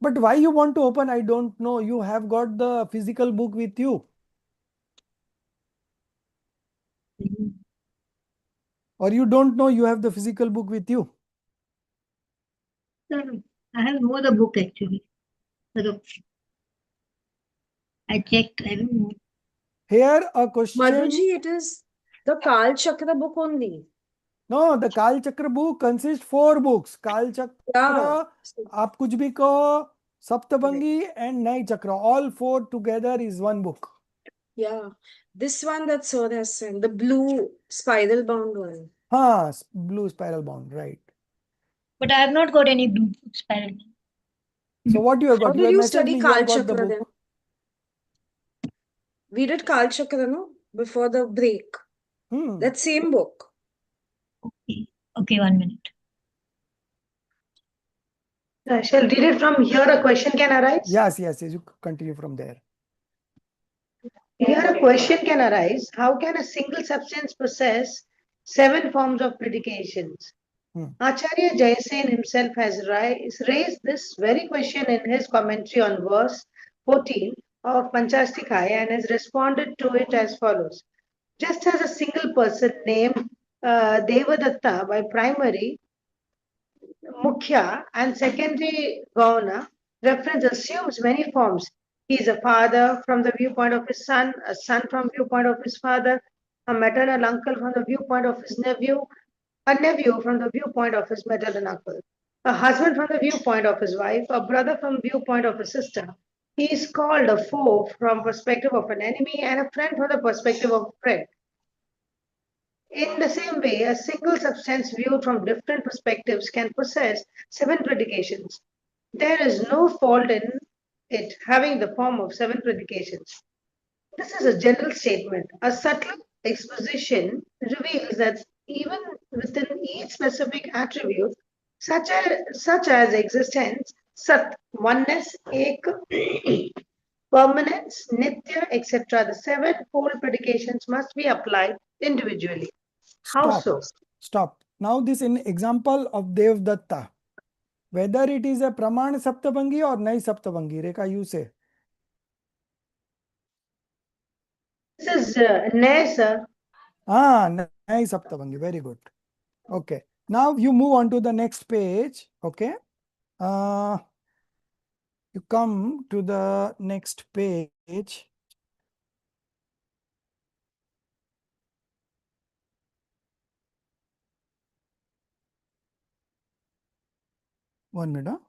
But why you want to open, I don't know. You have got the physical book with you. Or you don't know you have the physical book with you. Sir, I have more the book actually. Sir, I checked, I don't know. Here a question. Madhuji, it is the Kal Chakra book only. No, the Kal Chakra book consists 4 books. Kal Chakra, Yeah. aap kuch bhi kaho, Saptabhangi and Nai Chakra. All 4 together is one book. Yeah. This one that Sir has sent, the blue spiral bound one. Blue spiral bound, right. But I have not got any blue spiral. So what you have How got? You did have you messaged study me, you have Kal got the Chakra then? book. We did Kal Chakra, no? Before the break. That same book. Okay, 1 minute. I shall read it from here. A question can arise. Yes. You continue from there. Here a question can arise. How can a single substance possess 7 forms of predications? Acharya Jayasen himself has raised this very question in his commentary on verse 14 of Panchastikaya and has responded to it as follows. Just as a single person named Devadatta by primary Mukhya and secondary Gauna reference assumes many forms. He is a father from the viewpoint of his son, a son from viewpoint of his father, a maternal uncle from the viewpoint of his nephew, a nephew from the viewpoint of his maternal uncle, a husband from the viewpoint of his wife, a brother from viewpoint of his sister. He is called a foe from perspective of an enemy and a friend from the perspective of a friend. In the same way, a single substance viewed from different perspectives can possess seven predications. There is no fault in it having the form of seven predications. This is a general statement. A subtle exposition reveals that even within each specific attribute, such as existence, sat, oneness, ek, permanence, nitya, etc., the sevenfold predications must be applied individually. How Stop. so? Stop. Now this in example of Devdatta. Whether it is a Praman Saptabangi or Nai Saptabangi, Rekha, you say. This is Nay, sir. Nai Saptabangi. Very good. Okay. Now you move on to the next page. Okay. You come to the next page. One minute.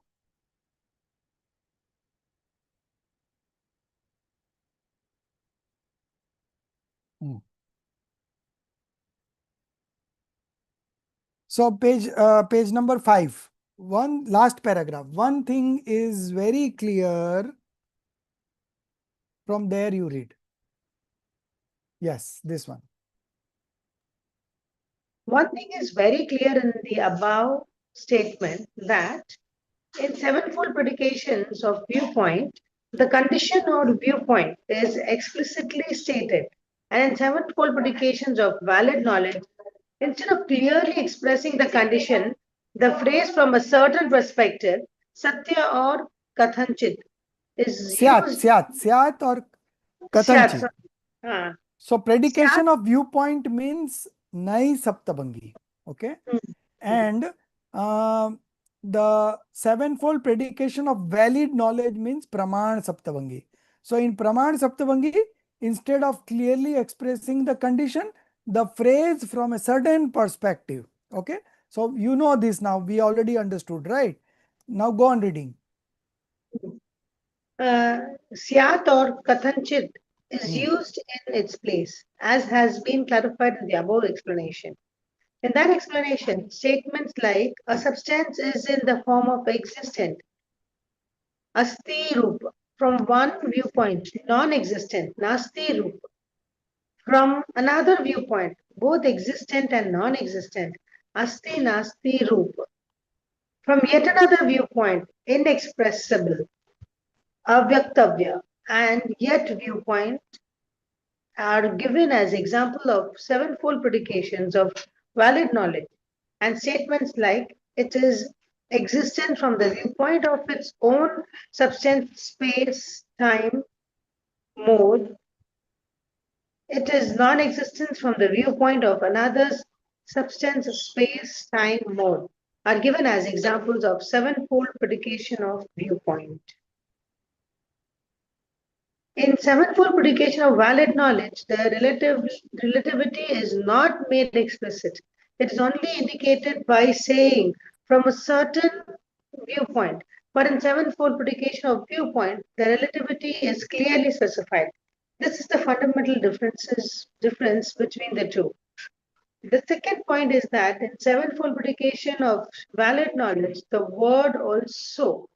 So page number 5. One last paragraph. One thing is very clear. From there you read. Yes, this one. One thing is very clear in the above statement that in sevenfold predications of viewpoint, the condition or viewpoint is explicitly stated. And in sevenfold predications of valid knowledge, instead of clearly expressing the condition, the phrase from a certain perspective, satya or kathanchit, is used. Syat or Syat, Kathanchit. So predication Syat, of viewpoint means Nai Saptabangi. Okay. And the sevenfold predication of valid knowledge means Praman Saptabangi. So in Praman Saptabangi, instead of clearly expressing the condition, the phrase from a certain perspective. Okay. So you know this now. We already understood, right? Now go on reading. Syat or kathanchit is used in its place, as has been clarified in the above explanation. In that explanation, statements like a substance is in the form of existent, asti rupa, from one viewpoint, non-existent, nasti rupa, from another viewpoint, both existent and non-existent, asti nasti rupa, from yet another viewpoint, inexpressible, avyaktavya, and yet viewpoint are given as example of sevenfold predications of valid knowledge, and statements like it is existent from the viewpoint of its own substance, space, time, mode. It is non-existence from the viewpoint of another's substance, space, time, mode are given as examples of sevenfold predication of viewpoint. In sevenfold predication of valid knowledge, the relativity is not made explicit. It is only indicated by saying from a certain viewpoint. But in sevenfold predication of viewpoint, the relativity is clearly specified. This is the fundamental difference between the two. The second point is that in sevenfold predication of valid knowledge, the word also,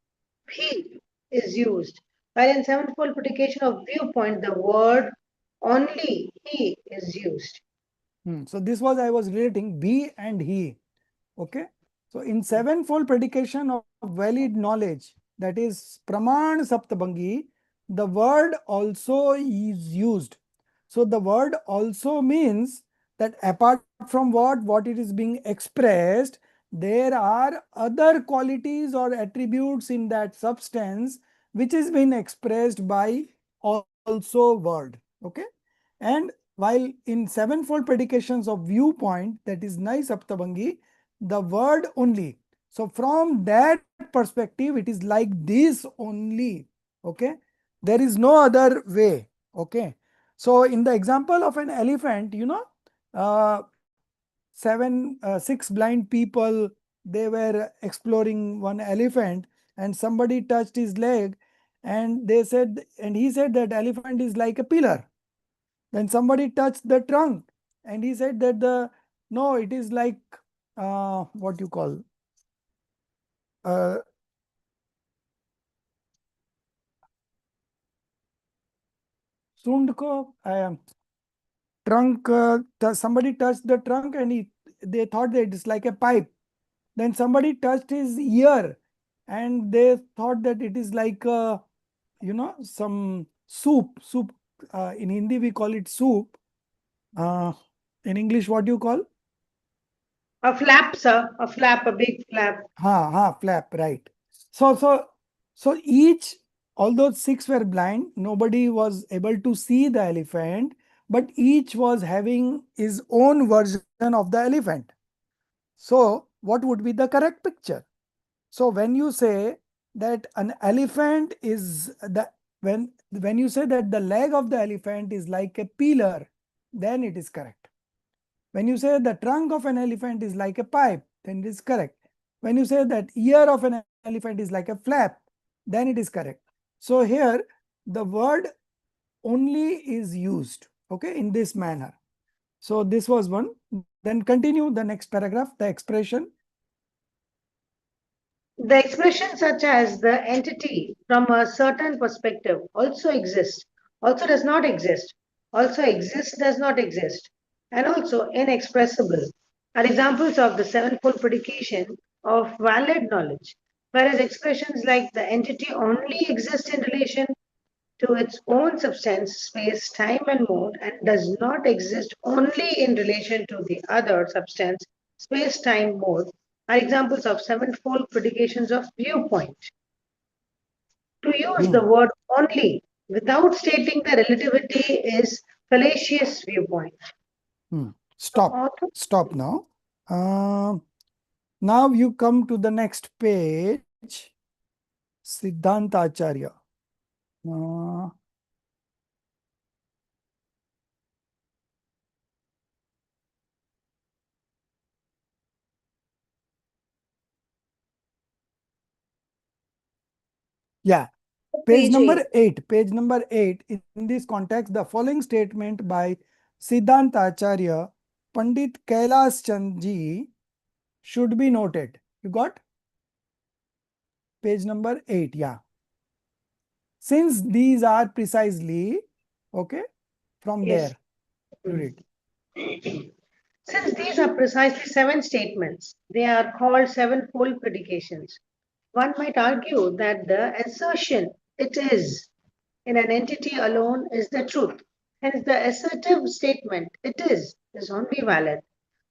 he, is used. While in sevenfold predication of viewpoint, the word only, he, is used. So this was, I was relating be and he. Okay. So in sevenfold predication of valid knowledge, that is Praman Saptabangi, the word also is used. So the word also means that apart from what it is being expressed, there are other qualities or attributes in that substance which is been expressed by also word. Okay. And while in sevenfold predications of viewpoint, that is Nai Saptabhangi, the word only. So from that perspective, it is like this only. Okay. There is no other way. Okay. So in the example of an elephant, uh, six blind people, they were exploring one elephant, and somebody touched his leg, and they said, and he said that elephant is like a pillar. Then somebody touched the trunk, and he said that no, it is like what you call uh, sundko. Trunk. Somebody touched the trunk, and they thought that it's like a pipe. Then somebody touched his ear, and they thought that it is like some soup. In Hindi we call it soup. In English, what do you call? A flap, sir. A flap, a big flap. Flap, right. So each, although six were blind, nobody was able to see the elephant, but each was having his own version of the elephant. So what would be the correct picture? So when you say that an elephant is when you say that the leg of the elephant is like a pillar, then it is correct. When you say the trunk of an elephant is like a pipe, then it is correct. When you say that ear of an elephant is like a flap, then it is correct. So here the word only is used, okay, in this manner. So this was one. Then continue the next paragraph, the expression. The expression such as the entity from a certain perspective also exists, also does not exist, also exists, does not exist, and also inexpressible are examples of the sevenfold predication of valid knowledge, whereas expressions like the entity only exist in relation to its own substance, space, time, and mode, and does not exist only in relation to the other substance, space, time, mode, are examples of sevenfold predications of viewpoint. To use the word only without stating the relativity is fallacious viewpoint. Stop now. Now you come to the next page, Siddhanta Acharya. Yeah, page number 8. Page number 8. In this context, the following statement by Siddhanta Acharya, Pandit Kailas Chandji, should be noted. You got? Page number 8. Yeah. Since these are precisely, okay, from Yes. there. You read. Since these are precisely seven statements, they are called sevenfold predications. One might argue that the assertion "it is" in an entity alone is the truth. Hence, the assertive statement "it is only valid.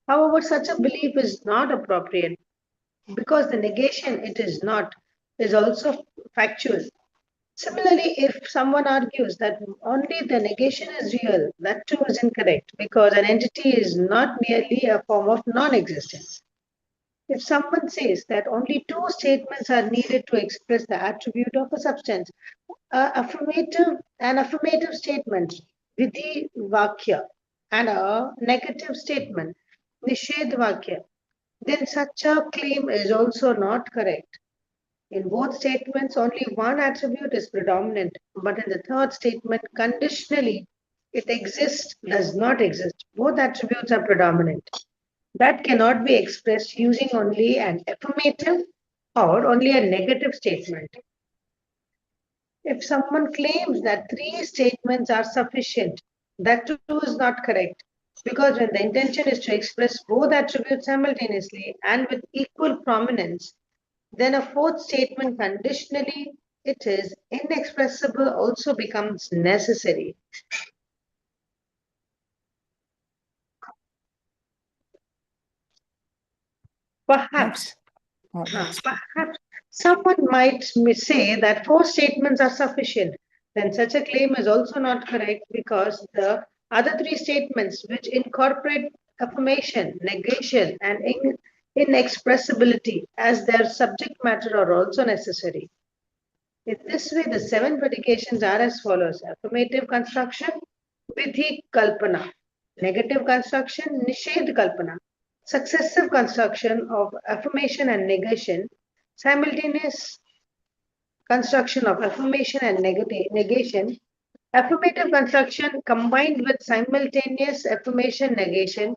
However, such a belief is not appropriate because the negation "it is not" is also factual. Similarly, if someone argues that only the negation is real, that too is incorrect because an entity is not merely a form of non existence. If someone says that only two statements are needed to express the attribute of a substance, an affirmative statement, vidhi vakya, and a negative statement, nishedh vakya, then such a claim is also not correct. In both statements, only one attribute is predominant, but in the third statement, conditionally, it exists, does not exist. Both attributes are predominant. That cannot be expressed using only an affirmative or only a negative statement. If someone claims that three statements are sufficient, that too is not correct. Because when the intention is to express both attributes simultaneously and with equal prominence, then a fourth statement, conditionally it is inexpressible, also becomes necessary. Perhaps, perhaps someone might say that four statements are sufficient. Then such a claim is also not correct because the other three statements, which incorporate affirmation, negation, and inexpressibility as their subject matter, are also necessary. In this way, the seven predications are as follows: affirmative construction, vidhi kalpana; negative construction, nishedh kalpana; successive construction of affirmation and negation; simultaneous construction of affirmation and negation; affirmative construction combined with simultaneous affirmation negation;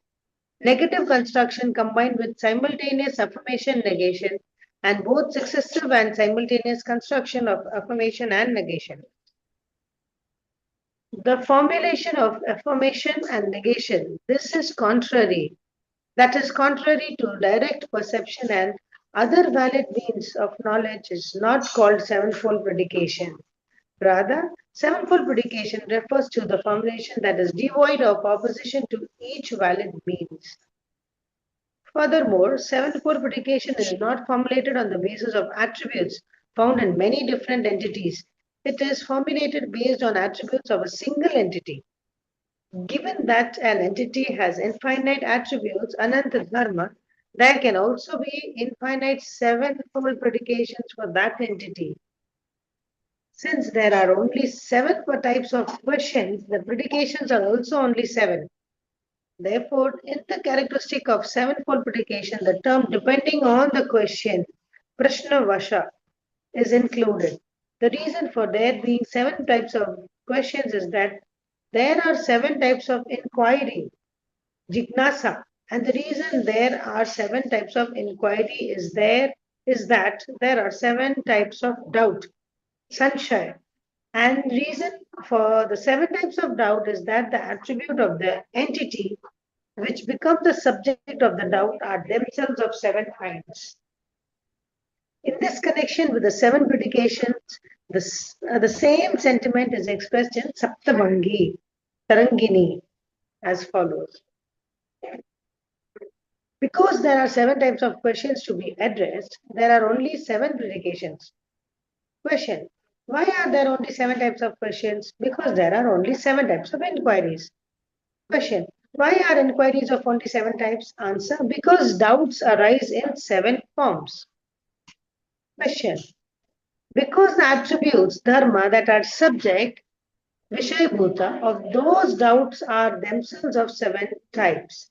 negative construction combined with simultaneous affirmation negation; and both successive and simultaneous construction of affirmation and negation. The formulation of affirmation and negation, this is contrary, that is contrary to direct perception and other valid means of knowledge, is not called sevenfold predication. Rather, sevenfold predication refers to the formulation that is devoid of opposition to each valid means. Furthermore, sevenfold predication is not formulated on the basis of attributes found in many different entities. It is formulated based on attributes of a single entity. Given that an entity has infinite attributes, ananta dharma, there can also be infinite sevenfold predications for that entity. Since there are only seven types of questions, the predications are also only seven. Therefore, in the characteristic of sevenfold predication, the term depending on the question, prashna vasha, is included. The reason for there being seven types of questions is that there are seven types of inquiry, jignasa, and the reason there are seven types of inquiry is that there are seven types of doubt, sanshaya. And reason for the seven types of doubt is that the attribute of the entity which become the subject of the doubt are themselves of seven kinds. In this connection with the seven predications, the same sentiment is expressed in Saptabangi, Tarangini, as follows. Because there are seven types of questions to be addressed, there are only seven predications. Question: why are there only seven types of questions? Because there are only seven types of inquiries. Question: why are inquiries of only seven types? Answer: because doubts arise in seven forms. Question: because the attributes, dharma, that are subject, Vishayabhuta, of those doubts are themselves of seven types.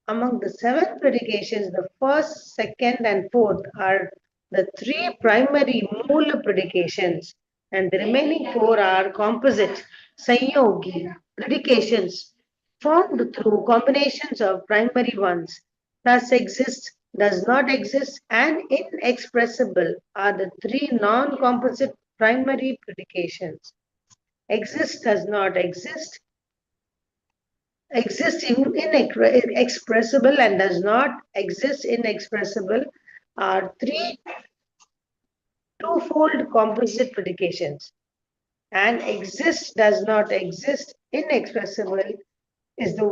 Among the seven predications, the first, second, and fourth are the three primary Mula predications, and the remaining four are composite, Sanyogi predications formed through combinations of primary ones. Thus, exist, does not exist, and inexpressible are the three non-composite primary predications. Exist, does not exist, exist inexpressible, and does not exist inexpressible are three twofold composite predications. And exist, does not exist, inexpressible is the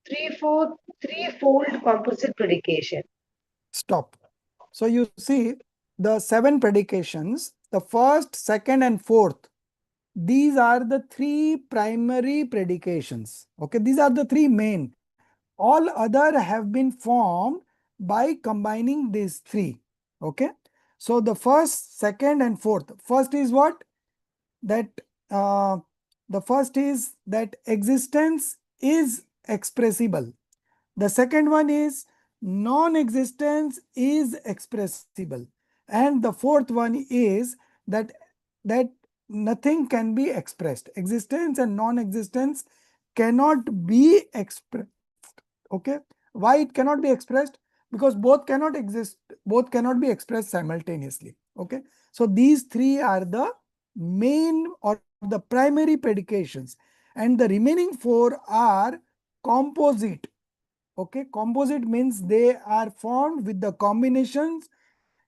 threefold composite predication. Stop. So you see the seven predications, the first, second, and fourth. These are the three primary predications. Okay, these are the three main. All other have been formed by combining these three. Okay, so the first, second, and fourth. First is what? That the first is that existence is expressible. The second one is non-existence is expressible. And the fourth one is that nothing can be expressed. Existence and non-existence cannot be expressed. Okay. Why it cannot be expressed? Because both cannot exist, both cannot be expressed simultaneously. Okay. So these three are the main or the primary predications, and the remaining four are composite. Okay, composite means they are formed with the combinations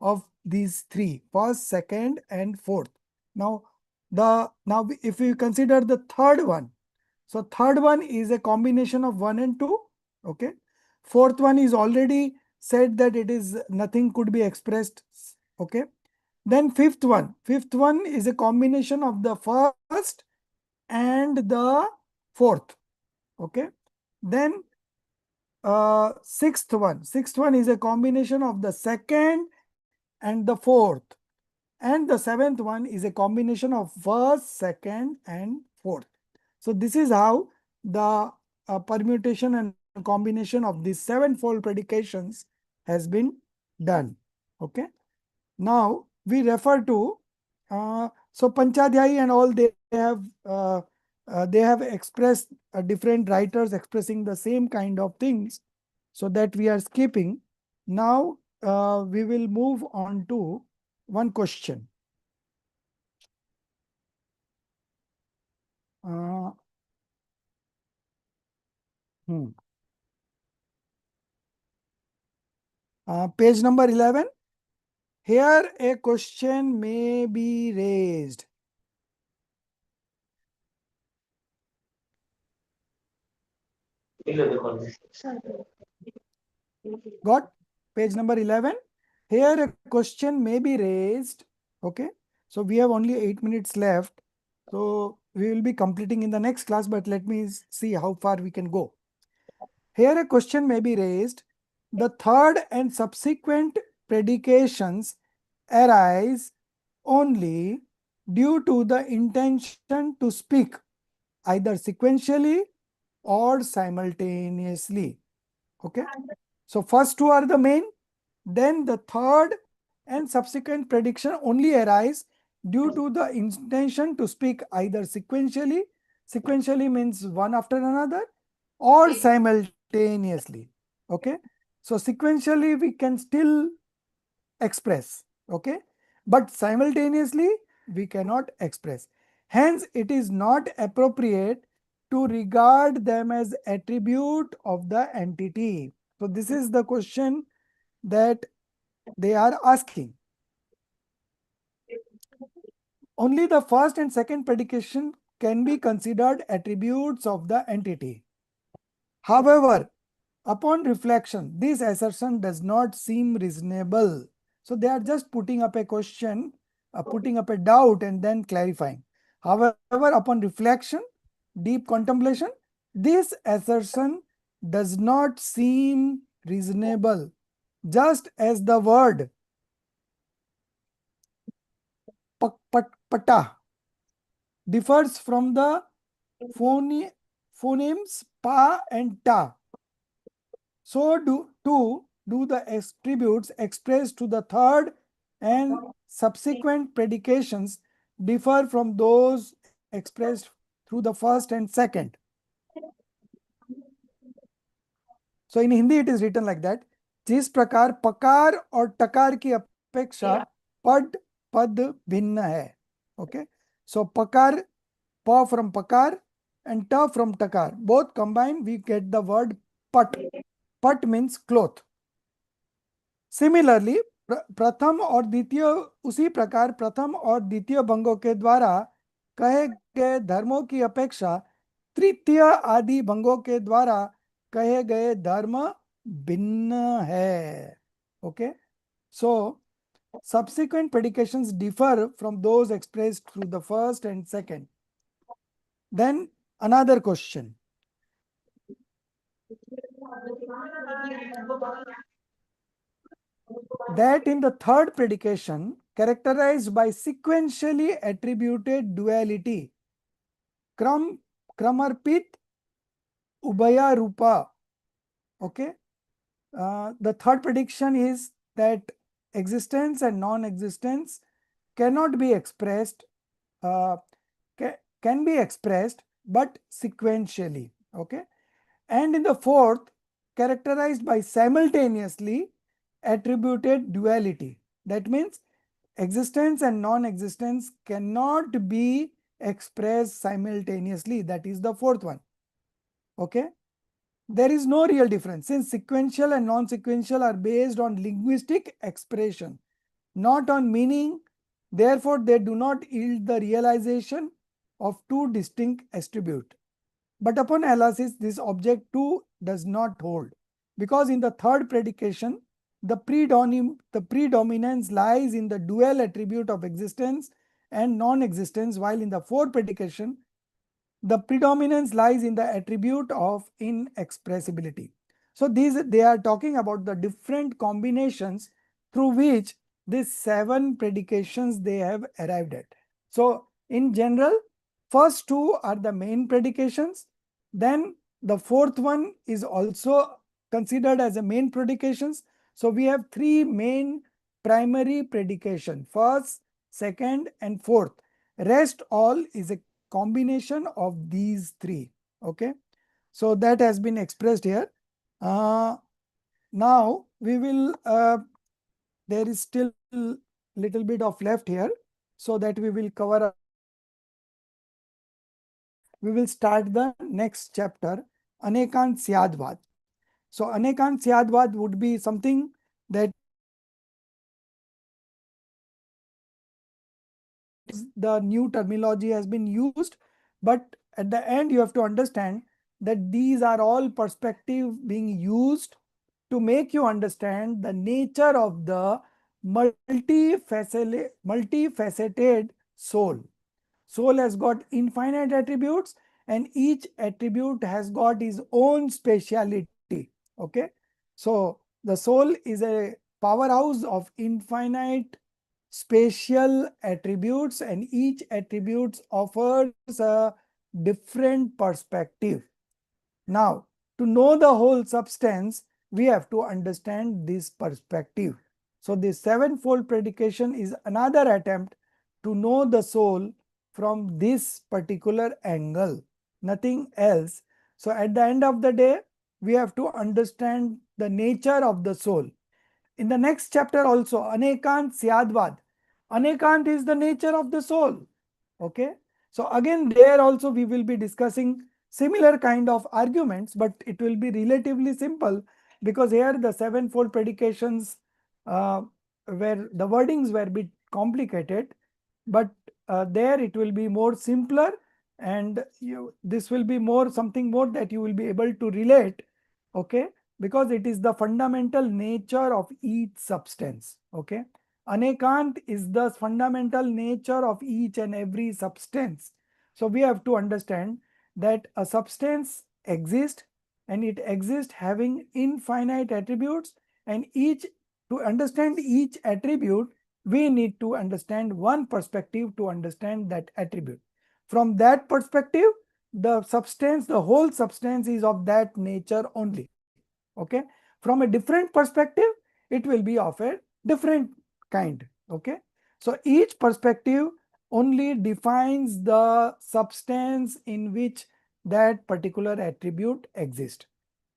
of these three, first, second, and fourth. Now, if you consider the third one, so third one is a combination of one and two. Okay, Fourth one is already said that it is nothing could be expressed. Okay. Then fifth one is a combination of the first and the fourth. Okay. Then sixth one is a combination of the second and the fourth. And the seventh one is a combination of first, second, and fourth. So this is how the permutation and combination of these sevenfold predications has been done. Okay. Now we refer to so Panchadhyayi and all, they have expressed different writers expressing the same kind of things, so that we are skipping. Now we will move on to one question. Uh, hmm. Page number 11. Here a question may be raised. Got page number 11. Here a question may be raised. Okay. So we have only 8 minutes left. So we will be completing in the next class, but let me see how far we can go. Here a question may be raised. The third and subsequent predications arise only due to the intention to speak either sequentially or simultaneously. Okay. So first two are the main, then the third and subsequent prediction only arise due to the intention to speak either sequentially. Sequentially means one after another, or simultaneously. Okay. So sequentially we can still express. Okay. But simultaneously we cannot express. Hence it is not appropriate to regard them as attribute of the entity. So this is the question that they are asking. Only the first and second predication can be considered attributes of the entity. However, upon reflection, this assertion does not seem reasonable. So they are just putting up a question, putting up a doubt and then clarifying. However, upon reflection, deep contemplation, this assertion does not seem reasonable, just as the word pata differs from the phonemes pa and ta. So do the attributes expressed to the third and subsequent predications differ from those expressed through the first and second. So in Hindi it is written like that. जिस प्रकार पकार और टकार की अपेक्षा पद पद भिन्न है. Okay. So pakar, pa from pakar and ta from takar. Both combined we get the word pat. Pat means cloth. Similarly, प्रथम और द्वितीय उसी प्रकार प्रथम और द्वितीय भंगों के द्वारा कहे गए धर्मों की अपेक्षा तृतीय आदि भंगों के द्वारा कहे गए धर्म भिन्न है. Okay. So subsequent predications differ from those expressed through the first and second. Then another question. That in the third predication, characterized by sequentially attributed duality, kramarpit ubhaya rupa. Okay. The third prediction is that existence and non-existence cannot be expressed, can be expressed, but sequentially. Okay. And in the fourth, characterized by simultaneously attributed duality. That means existence and non-existence cannot be expressed simultaneously. That is the fourth one. Okay. There is no real difference since sequential and non-sequential are based on linguistic expression, not on meaning. Therefore, they do not yield the realization of two distinct attributes. But upon analysis, this object too does not hold. because in the third predication, the predominance lies in the dual attribute of existence and non-existence, while in the fourth predication, the predominance lies in the attribute of inexpressibility. So they are talking about the different combinations through which these 7 predications they have arrived at. So in general, first 2 are the main predications, then the fourth one is also considered as a main predications. So we have 3 main primary predication, first, second and fourth. Rest all is a combination of these 3. Okay, so that has been expressed here. Now we will there is still little bit of left here, so that we will cover. We will start the next chapter, Anekant Syadvad. So Anekant Syadvad would be something that the new terminology has been used, but at the end you have to understand that these are all perspective being used to make you understand the nature of the multifaceted soul. Soul has got infinite attributes, and each attribute has got its own speciality. Okay, so the soul is a powerhouse of infinite spatial attributes, and each attribute offers a different perspective. Now, to know the whole substance, we have to understand this perspective. So this sevenfold predication is another attempt to know the soul from this particular angle, nothing else. So at the end of the day, we have to understand the nature of the soul. In the next chapter also, Anekant Syadvad. Anekant is the nature of the soul. Okay. So again, there also we will be discussing similar kind of arguments, but it will be relatively simple, because here the sevenfold predications where the wordings were a bit complicated, but there it will be more simpler, and this will be more something more that you will be able to relate. Okay, because it is the fundamental nature of each substance. Okay, Anekant is the fundamental nature of each and every substance. So we have to understand that a substance exists, and it exists having infinite attributes, and to understand each attribute, we need to understand one perspective to understand that attribute. From that perspective, the whole substance is of that nature only. Okay, from a different perspective, it will be of a different kind. Okay, so each perspective only defines the substance in which that particular attribute exists.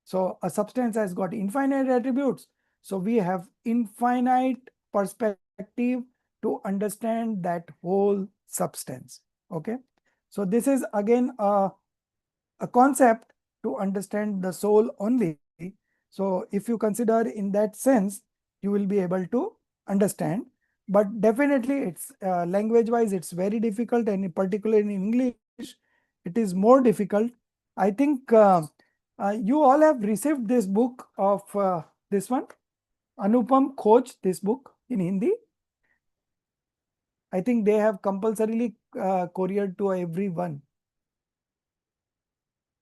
So a substance has got infinite attributes, so we have infinite perspective to understand that whole substance. Okay, so this is again a concept to understand the soul only. So if you consider in that sense, you will be able to understand. But definitely it's language wise, it's very difficult, and particularly in English, it is more difficult. I think you all have received this book of this one, Anupam Khoj, this book in Hindi. I think they have compulsorily couriered to everyone.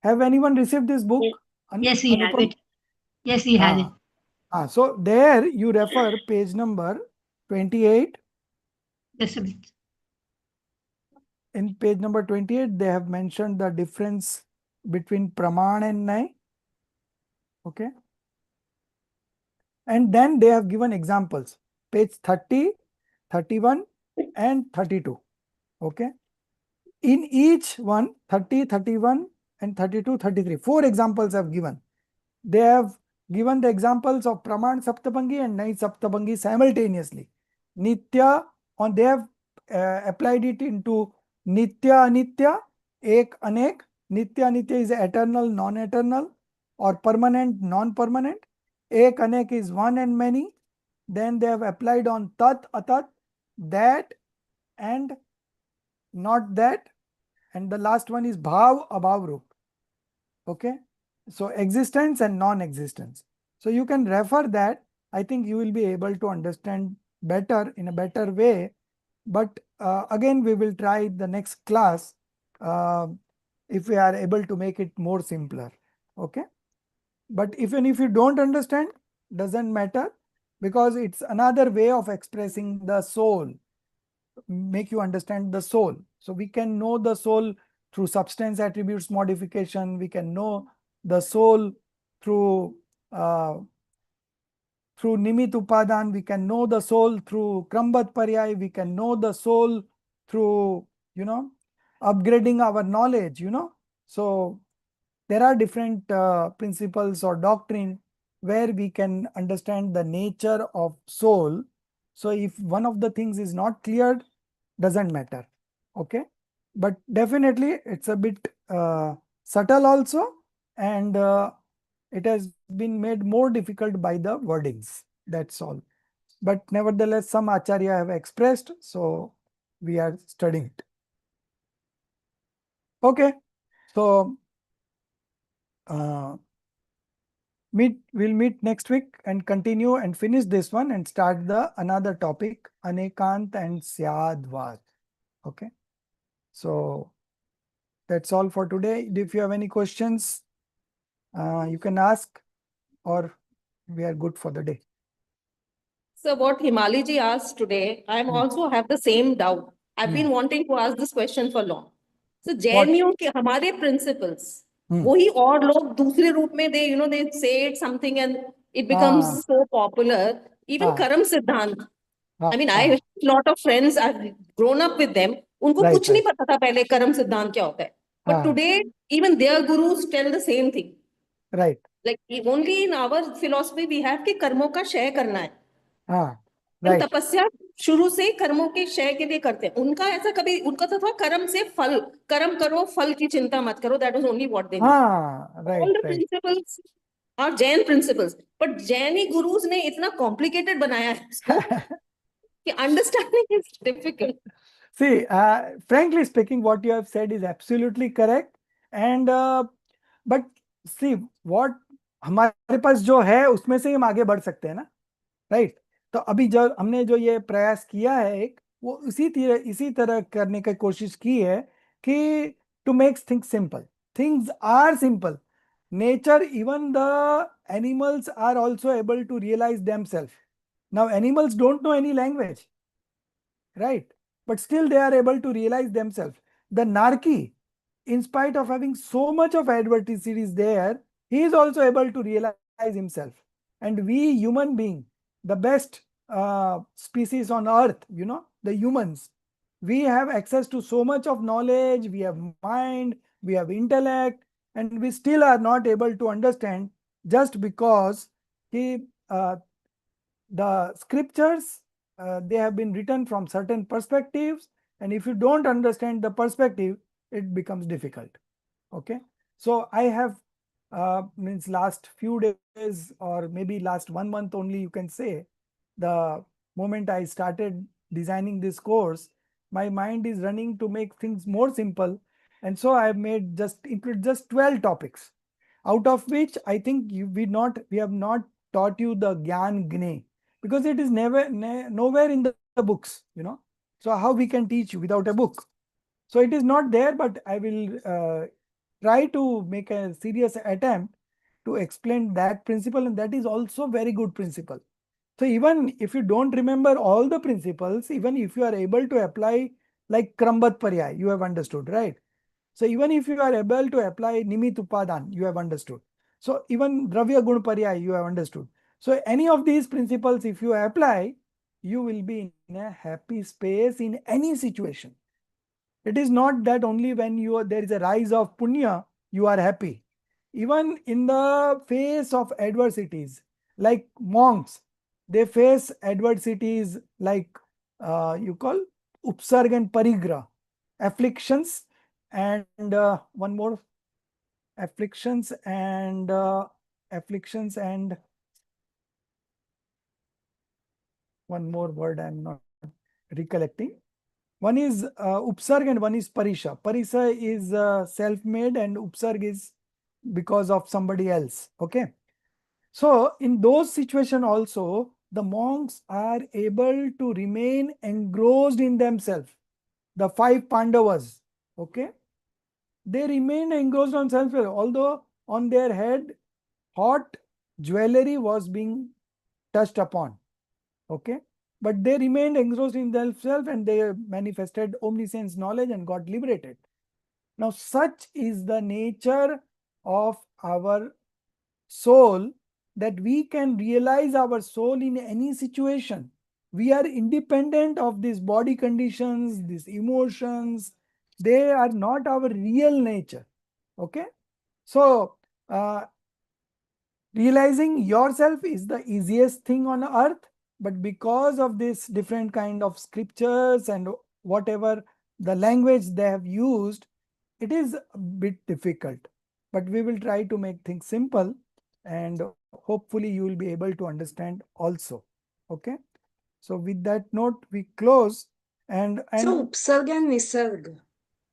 Have anyone received this book? Yes, we have it. Yes, we have it. So there you refer page number 28. Just a bit. In page number 28, they have mentioned the difference between Praman and Nay. Okay. And then they have given examples, page 30, 31 and 32. Okay. In each one, 30, 31 and 32, 33, 4 examples have given. They have given the examples of Praman Saptabangi and Nay Saptabangi simultaneously. Nitya, they have applied it into Nitya Anitya, Ek Anek. Nitya Anitya is eternal, non-eternal, or permanent, non-permanent. Ek Anek is one and many. Then they have applied on Tat Atat, that and not that. And the last one is Bhav Abhav Rup. Okay. So existence and non-existence. So you can refer that. I think you will be able to understand better in a better way. But again, we will try the next class if we are able to make it more simpler. Okay. But even if you don't understand, doesn't matter, because it's another way of expressing the soul, make you understand the soul. So we can know the soul through substance attributes modification. We can know the soul through through nimit upadan. We can know the soul through krambat paryay. We can know the soul through, upgrading our knowledge, So there are different principles or doctrine where we can understand the nature of soul. So if one of the things is not cleared, doesn't matter. Okay. But definitely it's a bit subtle also, and it has been made more difficult by the wordings. That's all. But nevertheless, some acharya have expressed, so we are studying it. Okay. So we'll meet next week and continue and finish this one and start the another topic, Anekant and Syadvad. Okay. So that's all for today. If you have any questions, you can ask, or we are good for the day. So what Himali ji asked today, I'm also have the same doubt. I've been wanting to ask this question for long. So जैनियों के हमारे principles, वही और लोग दूसरे रूप में they say it something and it becomes so popular. Even Karam Siddhant. I mean, I have a lot of friends. I've grown up with them. उनको कुछ नहीं पता था पहले कर्म सिद्धांत क्या होता है. But today, even their gurus tell the same thing. Right. Like only in our philosophy we have कि कर्मों का क्षय करना है. Right. तपस्या शुरू से कर्मों के क्षय के लिए करते हैं. उनका ऐसा कभी उनका तो था कर्म से फल, कर्म करो फल की चिंता मत करो. That was only what they knew. Right. All the principles are Jain principles, but Jaini gurus ने इतना complicated बनाया है इसको कि understanding is difficult. See, frankly speaking, what you have said is absolutely correct. And but see, what हमारे पास जो है उसमें से हम आगे बढ़ सकते हैं ना, राइट? तो अभी जब हमने जो ये प्रयास किया है एक, वो इसी तरह करने की कोशिश की है कि to make things simple. Things are simple. Nature, even the animals are also able to realize themselves. Now, animals don't know any language, right? But still they are able to realize themselves. The Narki, in spite of having so much of adversities there, he is also able to realize himself. And we human being, the best species on earth, the humans, we have access to so much of knowledge, we have mind, we have intellect, and we still are not able to understand just because the scriptures, they have been written from certain perspectives, and if you don't understand the perspective, it becomes difficult. Okay. So I have means last few days or maybe last 1 month only, you can say, the moment I started designing this course, my mind is running to make things more simple, and so I have made include just 12 topics, out of which I think we have not taught you the Gyan Gne, because it is nowhere in the books, So how we can teach you without a book? So it is not there, but I will try to make a serious attempt to explain that principle, and that is also very good principle. So even if you don't remember all the principles, even if you are able to apply like Krambat Paryay, you have understood, right? So even if you are able to apply Nimit Upadan, you have understood. So even Dravya Gun Paryay, you have understood. So any of these principles, if you apply, you will be in a happy space in any situation. It is not that only when there is a rise of punya, you are happy. Even in the face of adversities, like monks, they face adversities like you call upsarg and parigra, afflictions, and one more, afflictions and one more word I am not recollecting. One is upsarg and one is parisha. Parisha is self-made and upsarg is because of somebody else. Okay. So in those situations also, the monks are able to remain engrossed in themselves. The five Pandavas, okay, they remain engrossed on self, although on their head hot jewelry was being touched upon, okay, but they remained engrossed in themselves and they manifested omniscience knowledge and got liberated. Now, such is the nature of our soul, that we can realize our soul in any situation. We are independent of these body conditions, these emotions. They are not our real nature. Okay. So, realizing yourself is the easiest thing on earth, but because of this different kind of scriptures and whatever the language they have used, it is a bit difficult. But we will try to make things simple, and hopefully you will be able to understand also. Okay. So with that note, we close. And So, upsarga and nisarg.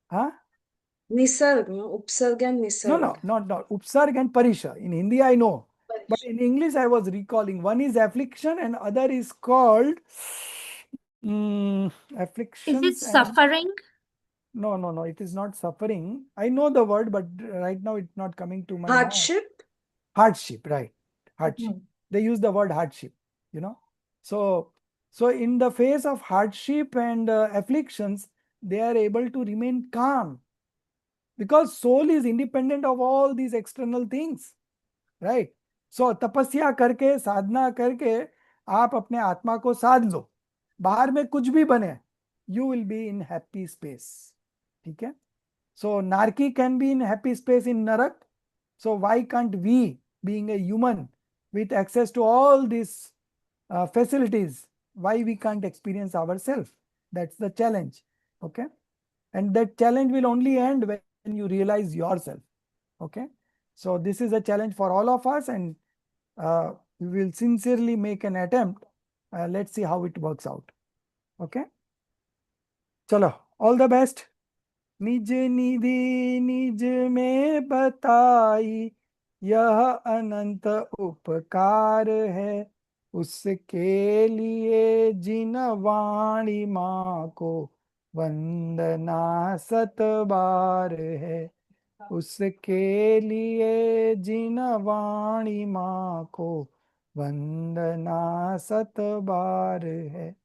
huh? Nisarg, no? Upsarga and nisarg. No, not Upsarg and Parisha. In Hindi, I know. But in English, I was recalling one is affliction and other is called Is afflictions. it suffering? No, it is not suffering. I know the word, but right now it's not coming to my mind. Hardship? Hardship, right. Hardship. Mhm. They use the word hardship, So, in the face of hardship and afflictions, they are able to remain calm, because soul is independent of all these external things, right? So तपस्या करके, साधना करके आप अपने आत्मा को साध लो, बाहर में कुछ भी बने, you will be in happy space. ठीक है? So Narki can be in happy space in Narak. So why can't we, being a human with access to all these facilities, why we can't experience ourselves? That's the challenge. Okay. And that challenge will only end when you realize yourself. Okay. So this is a challenge for all of us, and we will sincerely make an attempt. Let's see how it works out. Okay. Chalo, all the best. निज निधि निज में बताई, यह अनंत उपकार है, उसके लिए जिन वाणी माँ को वंदना सत बार है, उसके लिए जिन वाणी माँ को वंदना सत बार है।